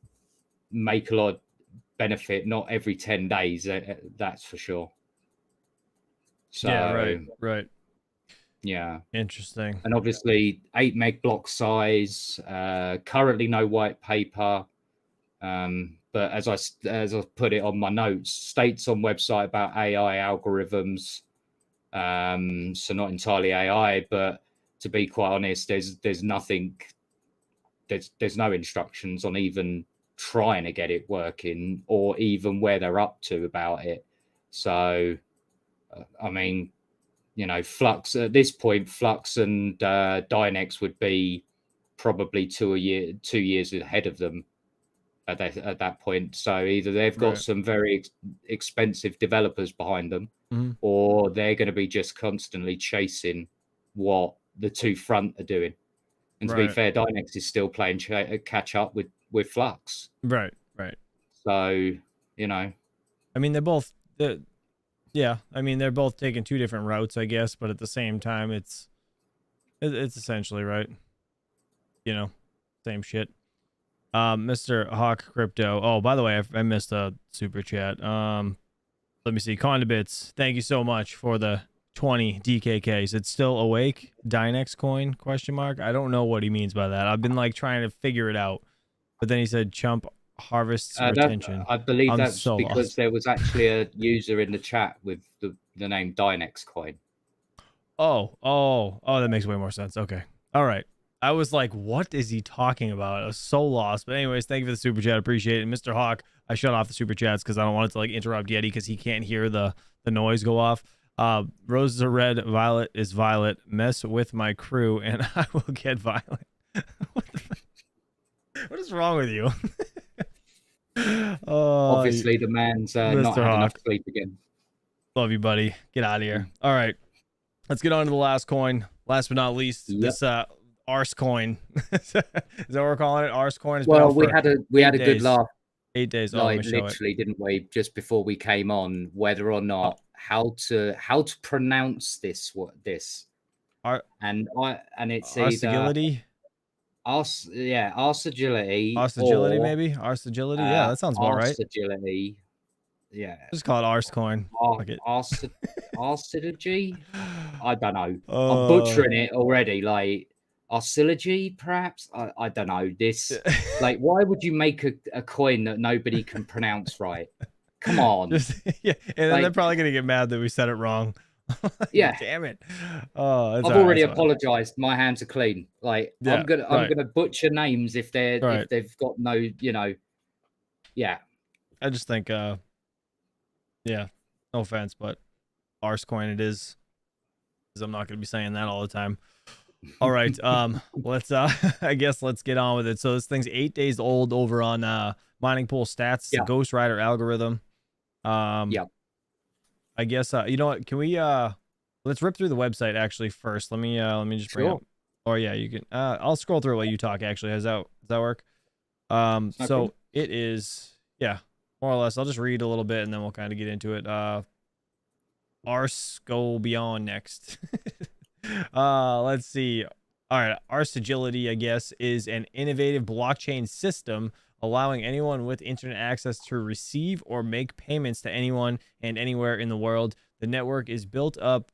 make a lot of benefit. Not every 10 days, that's for sure. So yeah, right. Yeah. Interesting. And obviously 8 meg block size, currently no white paper. But as I put it on my notes, states on website about AI algorithms. So not entirely AI, but to be quite honest, there's nothing, there's no instructions on even trying to get it working or even where they're up to about it. So, I mean, Flux at this point, Flux and Dynex would be probably 2 years ahead of them at that point. So either they've got some very expensive developers behind them, or they're going to be just constantly chasing what the two front are doing. And to be fair, Dynex is still playing catch up with Flux. Right. So, I mean, yeah. I mean, they're both taking two different routes, I guess, but at the same time, it's essentially right. Same shit. Mr. Hawk Crypto. Oh, by the way, I missed a super chat. Let me see. Condibits, thank you so much for the 20 DKKs. It's still awake? Dynex coin? Question mark. I don't know what he means by that. I've been trying to figure it out, but then he said chump harvests retention. I believe that's so because lost. there was actually a user in the chat with the name Dynex coin. Oh, that makes way more sense. Okay. All right. I was like, what is he talking about? I was so lost. But anyways, thank you for the super chat. Appreciate it. And Mr. Hawk, I shut off the super chats because I don't want it to interrupt Yeti because he can't hear the noise go off. Roses are red, violet is violet. Mess with my crew and I will get violent. What is wrong with you? Obviously, the man's not had enough sleep again. Love you, buddy. Get out of here. All right. Let's get on to the last coin. Last but not least, this Arse coin. Is that what we're calling it? Arse coin. Well, we had a good laugh. 8 days. Literally, didn't we? Just before we came on, whether or not how to pronounce this. And it's Arsigility. Arsigility. Arsigility, maybe. Arsigility. Yeah, that sounds about right. Arsigility. Yeah. Just call it Arse coin. Arsilogy? I don't know. I'm butchering it already. Arsilogy, perhaps? I don't know. This, why would you make a coin that nobody can pronounce right? Come on. And then they're probably going to get mad that we said it wrong. Yeah. Damn it. I've already apologized. My hands are clean. I'm gonna butcher names if they've got no, yeah. I just think no offense, but Arse coin it is. Because I'm not going to be saying that all the time. All right. Let's I guess let's get on with it. So this thing's 8 days old over on Mining Pool Stats. It's a Ghost Rider algorithm. I guess you know what? Can we let's rip through the website actually first. Let me just bring up. Or yeah, you can I'll scroll through while you talk actually. Does that work? So it is more or less. I'll just read a little bit and then we'll kind of get into it. Arse go beyond next. Let's see. All right, Arsigility, I guess, is an innovative blockchain system allowing anyone with internet access to receive or make payments to anyone and anywhere in the world. The network is built up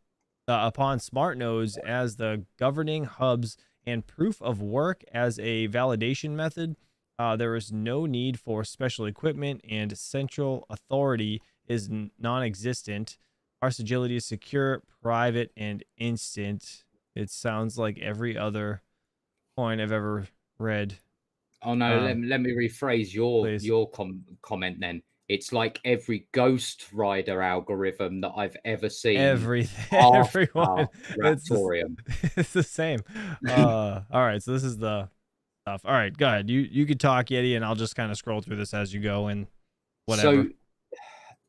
upon smart nodes as the governing hubs and proof of work as a validation method. There is no need for special equipment and central authority is non-existent. Arsigility is secure, private, and instant. It sounds like every other coin I've ever read. Oh no, let me rephrase your comment then. It's like every Ghost Rider algorithm that I've ever seen. Everyone. Raptorium. It's the same. All right, so this is the stuff. All right, go ahead. You could talk, Yeti, and I'll just kind of scroll through this as you go and whatever. So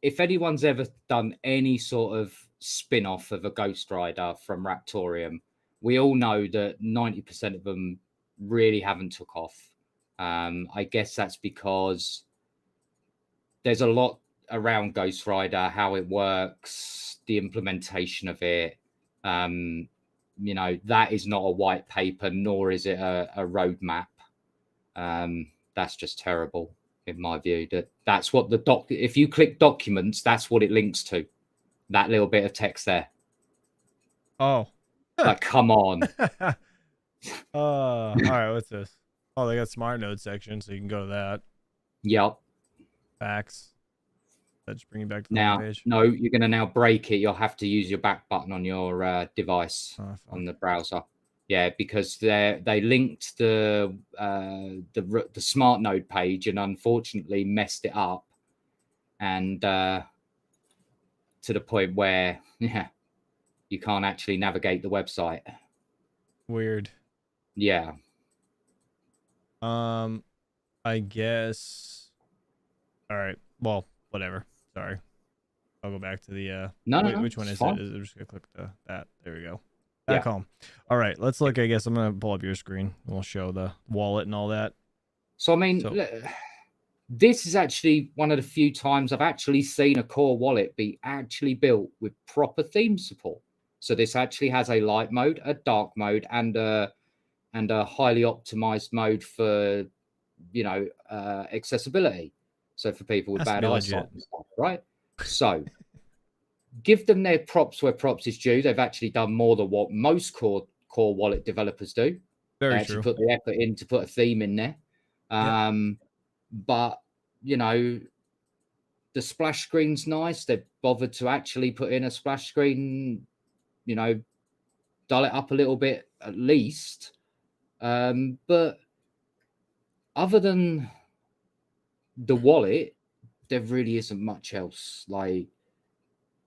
if anyone's ever done any sort of spin-off of a Ghost Rider from Raptorium, we all know that 90% of them really haven't took off. I guess that's because there's a lot around Ghost Rider, how it works, the implementation of it. That is not a white paper, nor is it a roadmap. That's just terrible in my view. That's what if you click documents, that's what it links to. That little bit of text there. Oh, Like, come on. All right, what's this? Oh, they got smart node section, so you can go to that. Yep. Facts. That just bring you back to the Now, homepage. no, you're going to now break it. You'll have to use your back button on your device on the browser. Yeah, because they linked the smart node page and unfortunately messed it up, and to the point where you can't actually navigate the website. Weird. Yeah. I guess. All right. Well, whatever. Sorry. I'll go back to the which one is fine. it? I'm just gonna click that. There we go. Back home. All right, let's look. I guess I'm gonna pull up your screen. We'll show the wallet and all that. So I mean, this is actually one of the few times I've actually seen a core wallet be actually built with proper theme support. So this actually has a light mode, a dark mode, and a highly optimized mode for, accessibility. So for people with bad eyesight and stuff, right? So give them their props where props is due. They've actually done more than what most core wallet developers do. Very they actually put the effort in to put a theme in there. But the splash screen's nice. They've bothered to actually put in a splash screen, dull it up a little bit at least. But other than the wallet, there really isn't much else. Like,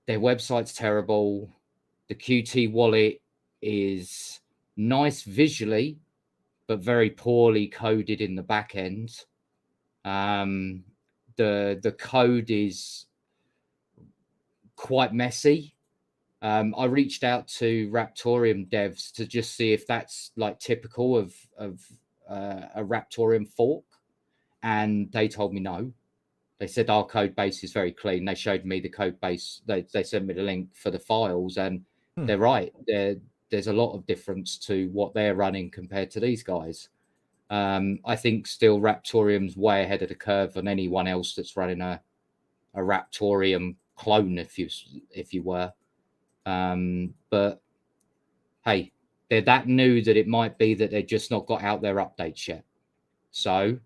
their website's terrible. The QT wallet is nice visually, but very poorly coded in the back end. The code is quite messy. I reached out to Raptorium devs to just see if that's like typical of a Raptorium fork, and they told me no. They said our code base is very clean. They showed me the code base. They sent me the link for the files, and they're right. There's a lot of difference to what they're running compared to these guys. I think still Raptorium's way ahead of the curve on anyone else that's running a Raptorium clone, if you were. But hey, they're that new that it might be that they've just not got out their updates yet. So,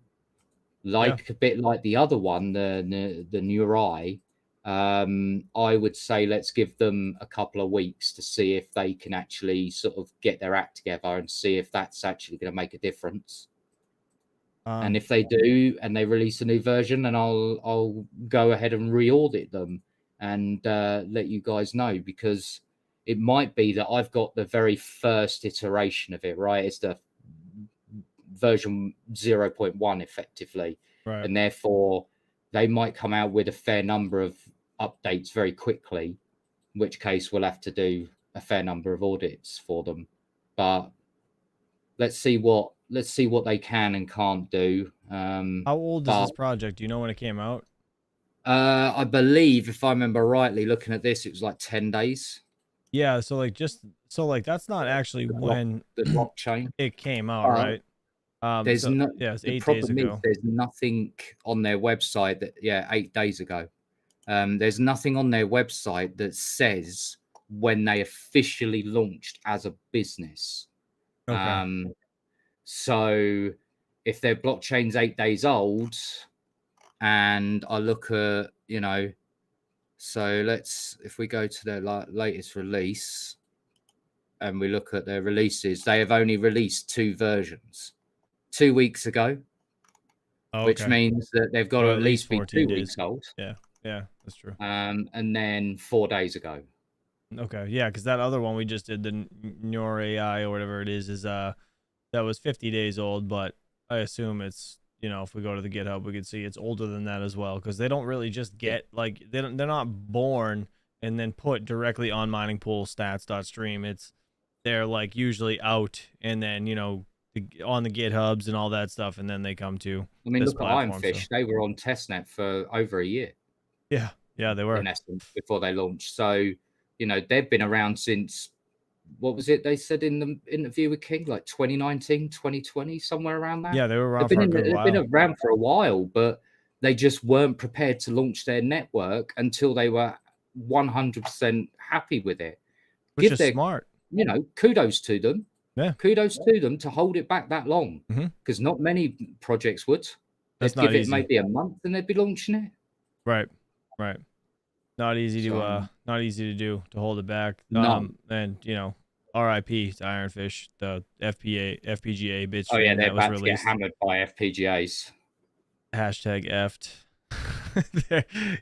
a bit like the other one, the Neurai, I would say let's give them a couple of weeks to see if they can actually sort of get their act together and see if that's actually going to make a difference. And if they do, and they release a new version, then I'll go ahead and re-audit them and let you guys know, because it might be that I've got the very first iteration of it, right? It's the version 0.1 effectively. Right. And therefore they might come out with a fair number of updates very quickly, in which case we'll have to do a fair number of audits for them. But let's see what they can and can't do. How old is this project? Do you know when it came out? I believe, if I remember rightly, looking at this, it was like 10 days. Yeah, so that's not actually when the blockchain it came out, right? It's 8 days ago. There's nothing on their website that 8 days ago. There's nothing on their website that says when they officially launched as a business. Okay. So if their blockchain's 8 days old, and I look at, so if we go to their latest release and we look at their releases, they have only released 2 versions 2 weeks ago, which means that they've got to at least be 2 weeks old. Yeah, that's true. And then 4 days ago. Okay, yeah, because that other one we just did, the Neurai or whatever it is that was 50 days old, but I assume it's, if we go to the GitHub, we can see it's older than that as well, because they don't really just get they're not born and then put directly on mining pool stats.stream. They're like usually out and then on the GitHubs and all that stuff, and then they come to. I mean, look at Ironfish. They were on testnet for over a year. Yeah, they were in essence before they launched. So they've been around since, what was it they said in the interview with King, like 2019, 2020, somewhere around that? Yeah, they were around They've been around for a while, but they just weren't prepared to launch their network until they were 100% happy with it. Which is smart. you know, kudos to them. Yeah. Kudos to them to hold it back that long, Mhm. because not many projects would. That's They'd not give it easy. maybe a month and they'd be launching it. Right. Right. Not easy to So, not easy to do, to hold it back. no. And you know, RIP to Ironfish, the FPGA Oh yeah, bitstream they're that was about to get released. hammered by FPGAs. Hashtag effed.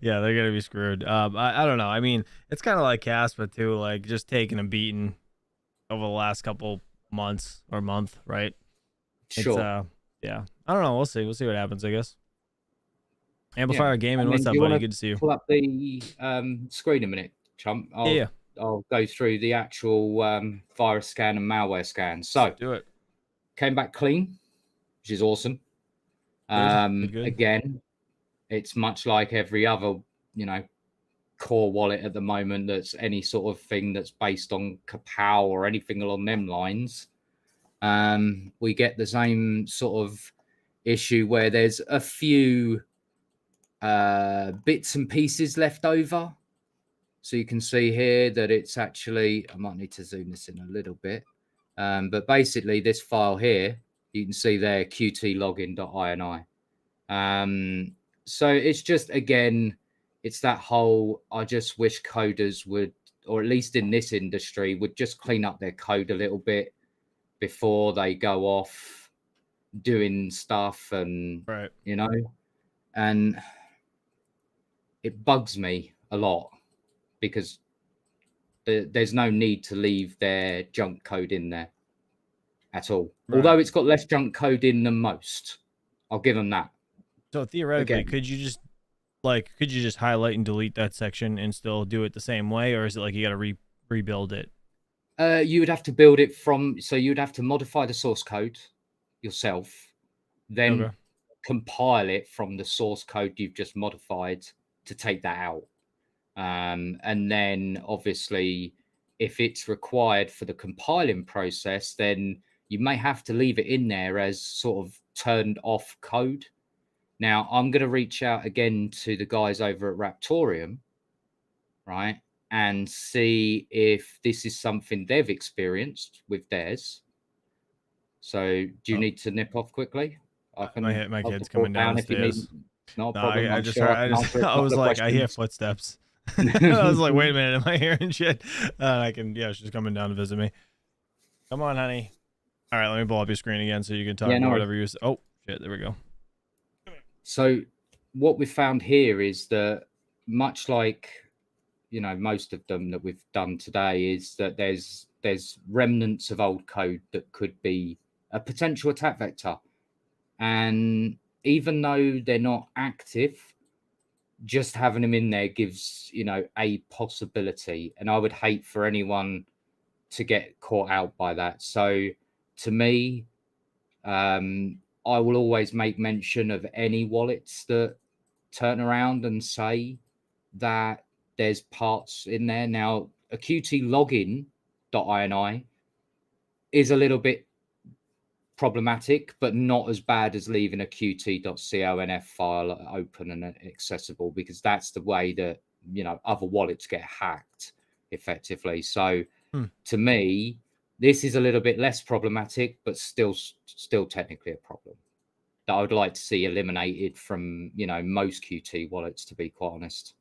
Yeah, they're gonna be screwed. I don't know. I mean, it's kind of like Caspa too, like just taking a beating over the last couple months or month, right? It's Sure. yeah. I don't know. We'll see. We'll see what happens, I guess. Yeah. Amplifier Gaming, And then what's do up, you want buddy? to Good to see you. pull up the screen a minute, chump? Yeah, yeah. I'll go through the actual virus scan and malware scan. Let's So do it. came back clean, which is awesome. Good. Again, it's much like every other, you know, core wallet at the moment that's any sort of thing that's based on POW or anything along them lines. We get the same sort of issue where there's a few bits and pieces left over. So you can see here that it's actually, I might need to zoom this in a little bit. But basically this file here, you can see there, qtlogin.ini. So it's just, again, it's that whole, I just wish coders would, or at least in this industry, would just clean up their code a little bit before they go off doing stuff, and, Right. you know, and it bugs me a lot because there's no need to leave their junk code in there at all. Right. Although it's got less junk code in than most. I'll give them that. So theoretically, Again, could you just highlight and delete that section and still do it the same way, or is it like you got to rebuild it? you would have to build it from, so you'd have to modify the source code yourself, then Okay. compile it from the source code you've just modified to take that out. And then obviously, if it's required for the compiling process, then you may have to leave it in there as sort of turned off code. Now, I'm going to reach out again to the guys over at Raptorium, right, and see if this is something they've experienced with theirs. So, do you need to nip off quickly? I can My help kid's report coming down down the if you need. stairs. No No, problem. I I'm just sure heard. I can answer a I couple was of like, I hear questions. footsteps. I was like, wait a minute, am I hearing shit? I can. Yeah, she's coming down to visit me. Come on, honey. All right, let me blow up your screen again so you can talk Yeah, about no. whatever you. Oh shit, there we go. So what we found here is that, much like, you know, most of them that we've done today, is that there's remnants of old code that could be a potential attack vector. And even though they're not active, just having them in there gives, you know, a possibility. And I would hate for anyone to get caught out by that. So to me, I will always make mention of any wallets that turn around and say that there's parts in there. Now, a qtlogin.ini is a little bit problematic, but not as bad as leaving a qt.conf file open and accessible, because that's the way that, you know, other wallets get hacked effectively. So to me, this is a little bit less problematic, but still technically a problem that I would like to see eliminated from, you know, most Qt wallets, to be quite honest.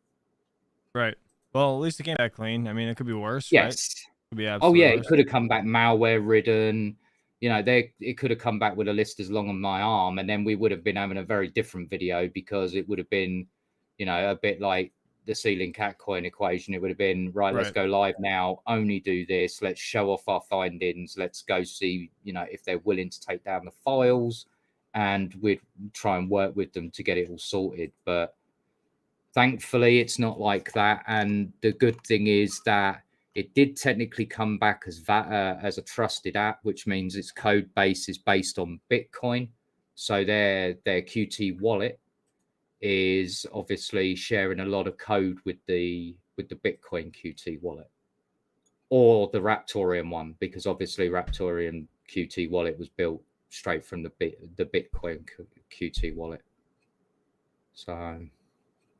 Right. Well, at least it came back clean. I mean, it could be worse, right? Yes. It could be Oh absolutely yeah, it worse. could have come back malware ridden. You know, it could have come back with a list as long as my arm, and then we would have been having a very different video, because it would have been, you know, a bit like the ceiling cat coin equation. It would have been, right, let's go live now, only do this, let's show off our findings, let's go see, you know, if they're willing to take down the files, and we'd try and work with them to get it all sorted. But thankfully, it's not like that. And the good thing is that it did technically come back as a trusted app, which means its code base is based on Bitcoin. So their Qt wallet is obviously sharing a lot of code with the Bitcoin Qt wallet, or the Raptorium one, because obviously Raptorium Qt wallet was built straight from the Bitcoin Qt wallet. So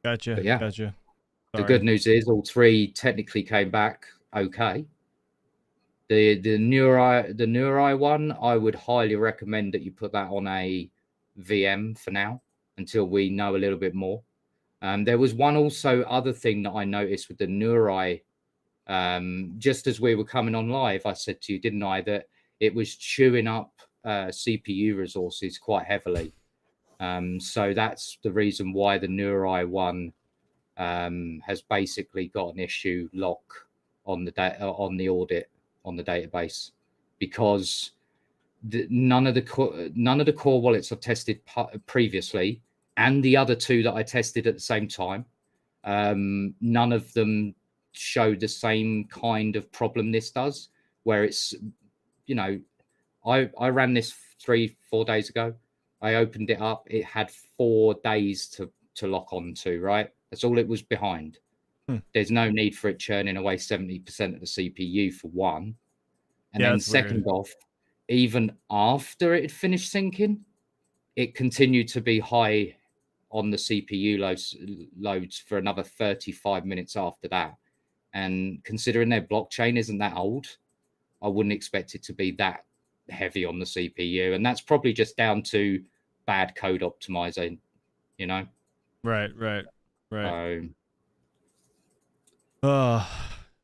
Gotcha. but yeah, Gotcha. the good news is all three technically came back okay. The Neurai one, I would highly recommend that you put that on a VM for now until we know a little bit more. There was one also other thing that I noticed with the Neurai. Just as we were coming on live, I said to you, didn't I, that it was chewing up CPU resources quite heavily. So that's the reason why the Neurai one has basically got an issue lock on the audit on the database, because none of the core wallets I've tested previously, and the other two that I tested at the same time, none of them show the same kind of problem this does, where it's, you know, I ran this 3-4 days ago. I opened it up. It had 4 days to lock onto, right? That's all it was behind. There's no need for it churning away 70% of the CPU for one. And then second off, even after it had finished syncing, it continued to be high on the CPU loads for another 35 minutes after that. And considering their blockchain isn't that old, I wouldn't expect it to be that heavy on the CPU. And that's probably just down to bad code optimizing, you know? Right.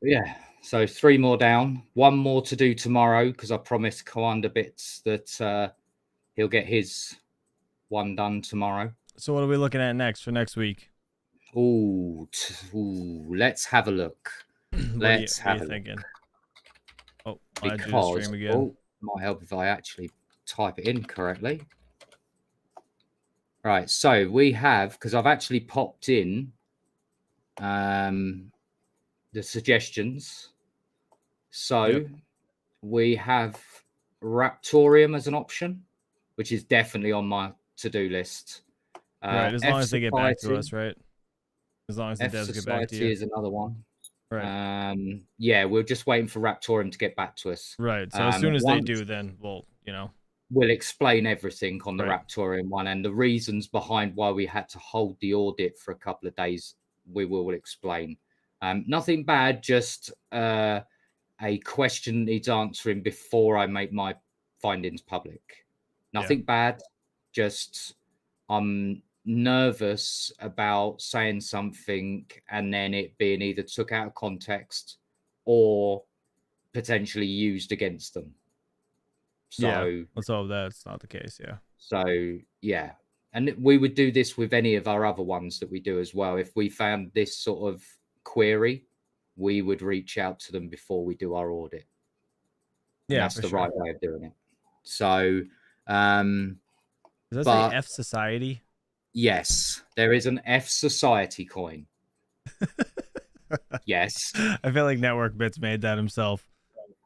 Yeah. So 3 more down, 1 more to do tomorrow, because I promised Commander Bits that he'll get his one done tomorrow. So what are we looking at next for next week? Ooh, let's have a look. Let's have a thinking? Look. Oh, I do the stream again. Might help if I actually type it in correctly. Right, so we have, because I've actually popped in the suggestions. So we have Raptorium as an option, which is definitely on my to-do list. Right, as long as they get back to us, right? As long as the devs get back to you. is another one. Right. Yeah, we're just waiting for Raptorium to get back to us. Right. So as soon as they do, then we'll, you know, we'll explain everything on the Raptorium one, and the reasons behind why we had to hold the audit for a couple of days. We will explain. Nothing bad, just a question needs answering before I make my findings public. Nothing bad, just I'm nervous about saying something and then it being either took out of context or potentially used against them. So let's hope that's not the case. Yeah. So yeah, and we would do this with any of our other ones that we do as well. If we found this sort of query, we would reach out to them before we do our audit. Yeah, that's the right way of doing it. So does that say F Society? Yes, there is an F Society coin. Yes. I feel like Network Bits made that himself.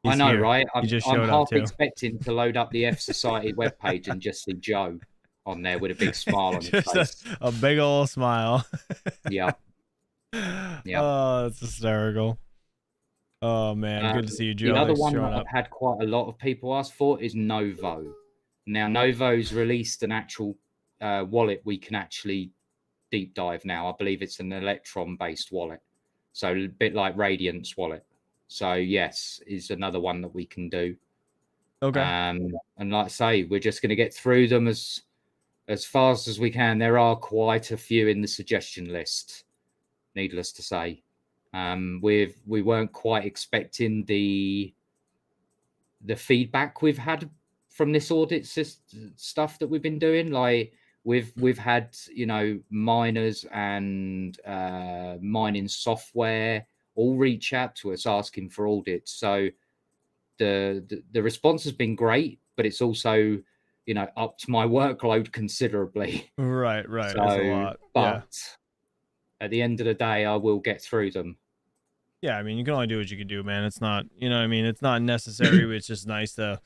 I know, right? I'm half expecting to load up the F Society webpage and just see Joe on there with a big smile on his face. A big old smile. Yeah. Oh, that's hysterical. Oh man, good to see you, Joe. The other one that I've had quite a lot of people ask for is Novo. Now, Novo's released an actual wallet we can actually deep dive now. I believe it's an Electron-based wallet, so a bit like Radiant's wallet. So yes, is another one that we can do. Okay. And like I say, we're just going to get through them as fast as we can. There are quite a few in the suggestion list, needless to say. We weren't quite expecting the feedback we've had from this audit stuff that we've been doing. Like we've had, you know, miners and mining software all reach out to us asking for audits. So the response has been great, but it's also, you know, upped my workload considerably. Right. So, that's a lot. But at the end of the day, I will get through them. Yeah, I mean, you can only do what you can do, man. It's not, you know what I mean? It's not necessary. It's just nice to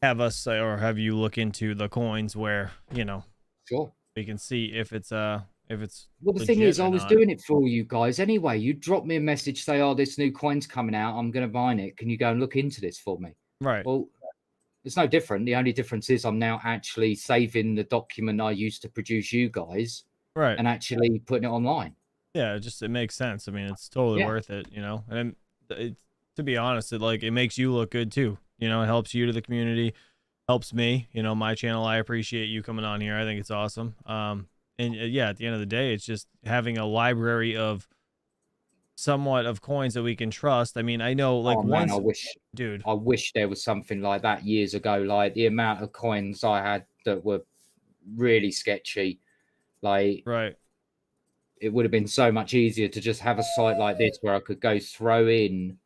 have us or have you look into the coins where, you know, sure, we can see if it's well, the thing is, I was doing it for you guys anyway. You drop me a message, say, oh, this new coin's coming out, I'm going to mine it, can you go and look into this for me? Right. Well, it's no different. The only difference is I'm now actually saving the document I used to produce you guys, right, and actually putting it online. Yeah, it makes sense. I mean, it's totally worth it, you know. And to be honest, it makes you look good too. You know, it helps you to the community, helps me. You know, my channel. I appreciate you coming on here. I think it's awesome. And yeah, at the end of the day, it's just having a library of somewhat of coins that we can trust. I mean, I know like Oh man, once, dude. I wish there was something like that years ago. Like the amount of coins I had that were really sketchy. Like Right. it would have been so much easier to just have a site like this where I could go throw in,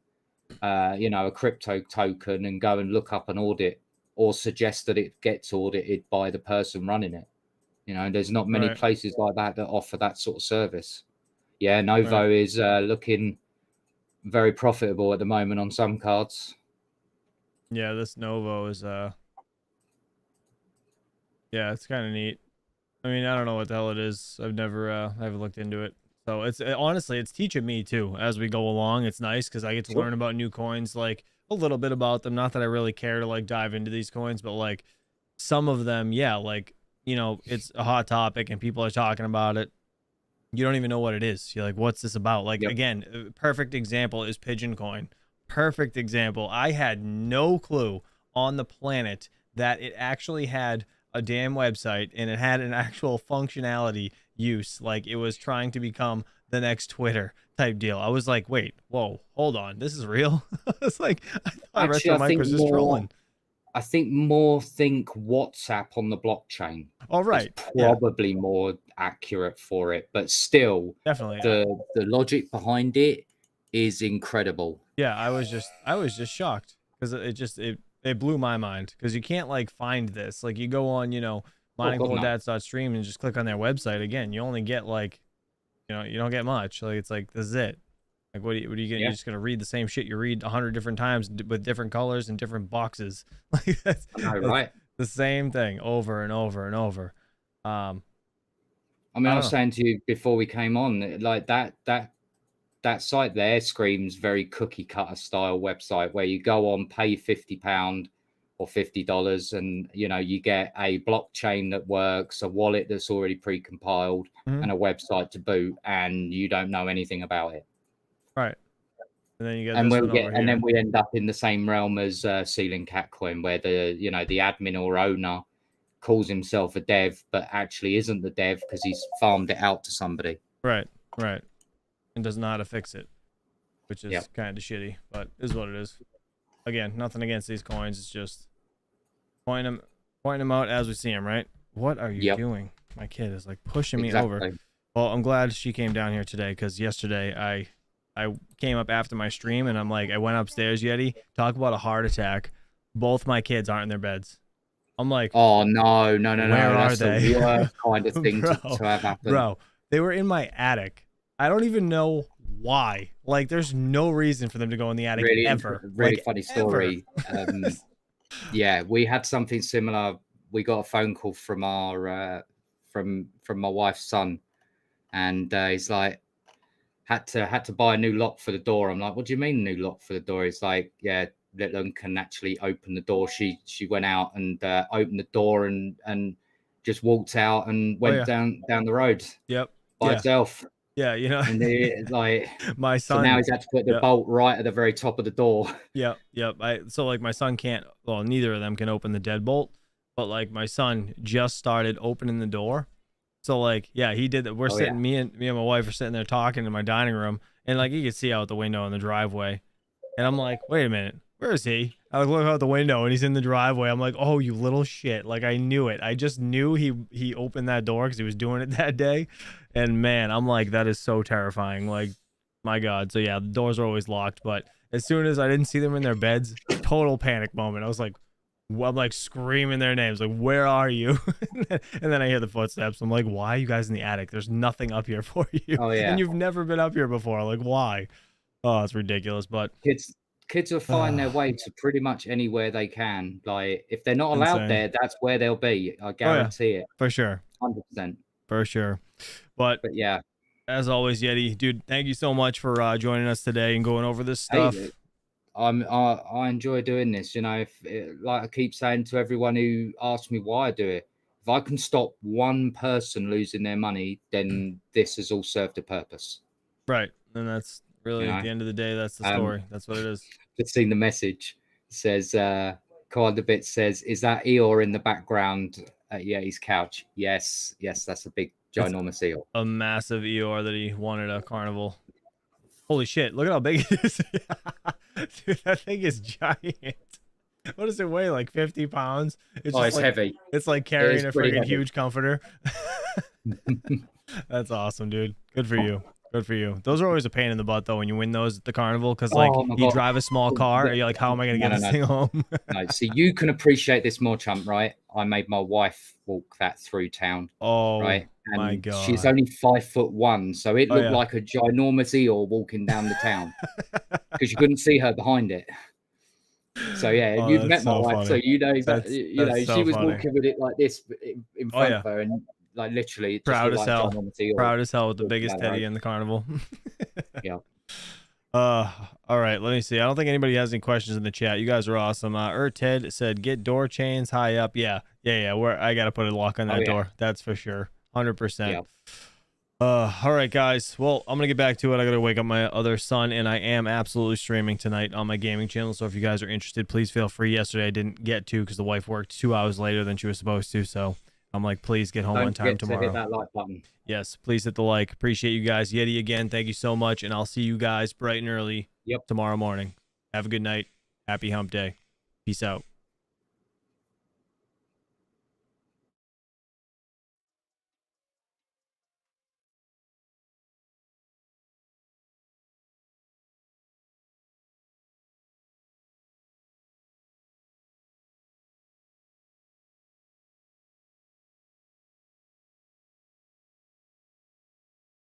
a crypto token and go and look up an audit or suggest that it gets audited by the person running it. You know, there's not many Right. places like that that offer that sort of service. Yeah, Right. Novo is looking very profitable at the moment on some cards. Yeah, this Novo is yeah, it's kind of neat. I mean, I don't know what the hell it is. I haven't looked into it. So honestly, it's teaching me too as we go along. It's nice because I get to Sure. learn about new coins, like a little bit about them. Not that I really care to like dive into these coins, but like some of them, yeah, like, you know, it's a hot topic and people are talking about it. You don't even know what it is. You're like, what's this about? Like, Yep. again, perfect example is Pigeon Coin. Perfect example. I had no clue on the planet that it actually had a damn website and it had an actual functionality use. Like it was trying to become the next Twitter type deal. I was like, wait, whoa, hold on. This is real. It's like, I thought Actually, Retro Mike was just trolling. I think more think WhatsApp on the blockchain All is right. Yeah, probably more accurate for it, but still, definitely. the logic behind it is incredible. Yeah, I was just shocked because it blew my mind because you can't like find this. Like you go on, you know, Oh God, no. miningpooldads.stream and just click on their website again. You only get like, you know, you don't get much. Like it's like this is it. Like what are you gonna? Yeah, You're just gonna read the same shit you read 100 different times with different colors and different boxes. Like I know, that's right? the same thing over and over and over. Um, I mean, I I don't was know. saying to you before we came on, like that site there screams very cookie cutter style website where you go on, pay £50 or $50, and you know you get a blockchain that works, a wallet that's already pre-compiled, Mhm. and a website to boot, and you don't know anything about it. Right. And then you get And this we one over and then here. we end up in the same realm as Sealing Catcoin, where the admin or owner calls himself a dev, but actually isn't the dev because he's farmed it out to somebody. Right. Right. And does not fix it, which Yep. is kind of shitty, but is what it is. Again, nothing against these coins. It's just point them out as we see them, right? What are you Yep. doing? My kid is like pushing me over. Exactly. Well, I'm glad she came down here today because yesterday I came up after my stream and I'm like, I went upstairs, Yeti, talk about a heart attack. Both my kids aren't in their beds. I'm like, Oh no, no, no, where no! are That's the they? worst kind of thing Bro, to have happen. bro, they were in my attic. I don't even know why. Like, there's no reason for them to go in the attic ever. Really Like, funny ever. story. Yeah, we had something similar. We got a phone call from our from my wife's son, and he's like, had to buy a new lock for the door. I'm like, what do you mean new lock for the door? He's like, yeah, little one can actually open the door. She went out and opened the door and just walked out and Oh went yeah. down the road Yep. by Yeah. herself. Yeah. You know, And it, like, my so now son. he's had to put the Yep. bolt right at the very top of the door. Yep. Yep. So like my son can't. Well, neither of them can open the deadbolt. But like my son just started opening the door. So like, yeah, he did that. We're Oh yeah, sitting, me and my wife are sitting there talking in my dining room, and like you can see out the window in the driveway. And I'm like, wait a minute, where is he? I like look out the window and he's in the driveway. I'm like, oh, you little shit. Like I knew it. I just knew he opened that door because he was doing it that day. And man, I'm like, that is so terrifying. Like, my God. So yeah, the doors are always locked. But as soon as I didn't see them in their beds, total panic moment. I was like, I'm like screaming their names, like, where are you? And then I hear the footsteps. I'm like, why are you guys in the attic? There's nothing up here for you. oh yeah. And you've never been up here before. Like, why? Oh, it's ridiculous. But Kids will find their way to pretty much anywhere they can. Like if they're not allowed insane. there, that's where they'll be. I Oh yeah, guarantee it, for sure, 100%. for sure. But But yeah, as always, Yeti, dude, thank you so much for joining us today and going over this hey, stuff. I enjoy doing this. You know, like I keep saying to everyone who asks me why I do it, if I can stop one person losing their money, then this has all served a purpose. Right, and Really, You at know, the end of the day, that's the story. That's what it is. just seen the message. It says, Carl the Bit says, is that Eeyore in the background at Yeti's couch? Yes, that's a big ginormous eel. A massive Eeyore that he won at a carnival. Holy shit! Look at how big it is. Dude, that thing is giant. What does it weigh? Like 50 pounds? It's It's like, heavy. It's like carrying a pretty freaking heavy. huge comforter. That's awesome, dude. Good for you. Good for you. Those are always a pain in the butt though when you win those at the carnival, because like Oh my you God. drive a small car and you're like, how am I gonna get this thing home? No, see, you can appreciate this more, chump, right? I made my wife walk that through town. Oh right, and my God. she's only 5'1", so it looked yeah. like a ginormous eel walking down the town because you couldn't see her behind it. So yeah, Oh, you've that's met my so wife, funny. so you know that That's so she was funny. walking with it like this in front of her, and like literally, it just Proud looked as like a hell. ginormous eel. Proud as hell with the walking biggest down the teddy road. in the carnival. Yeah. All right, let me see. I don't think anybody has any questions in the chat. You guys are awesome. Ted said, get door chains high up. Yeah. I gotta put a lock on that door. That's for sure. 100%. Yeah. All right, guys. Well, I'm gonna get back to it. I gotta wake up my other son, and I am absolutely streaming tonight on my gaming channel. So if you guys are interested, please feel free. Yesterday I didn't get to because the wife worked 2 hours later than she was supposed to. So I'm like, please get home on time tomorrow. Hit that like button. Yes, please hit the like. Appreciate you guys. Yeti, again, thank you so much, and I'll see you guys bright and early tomorrow morning. Have a good night. Happy hump day. Peace out.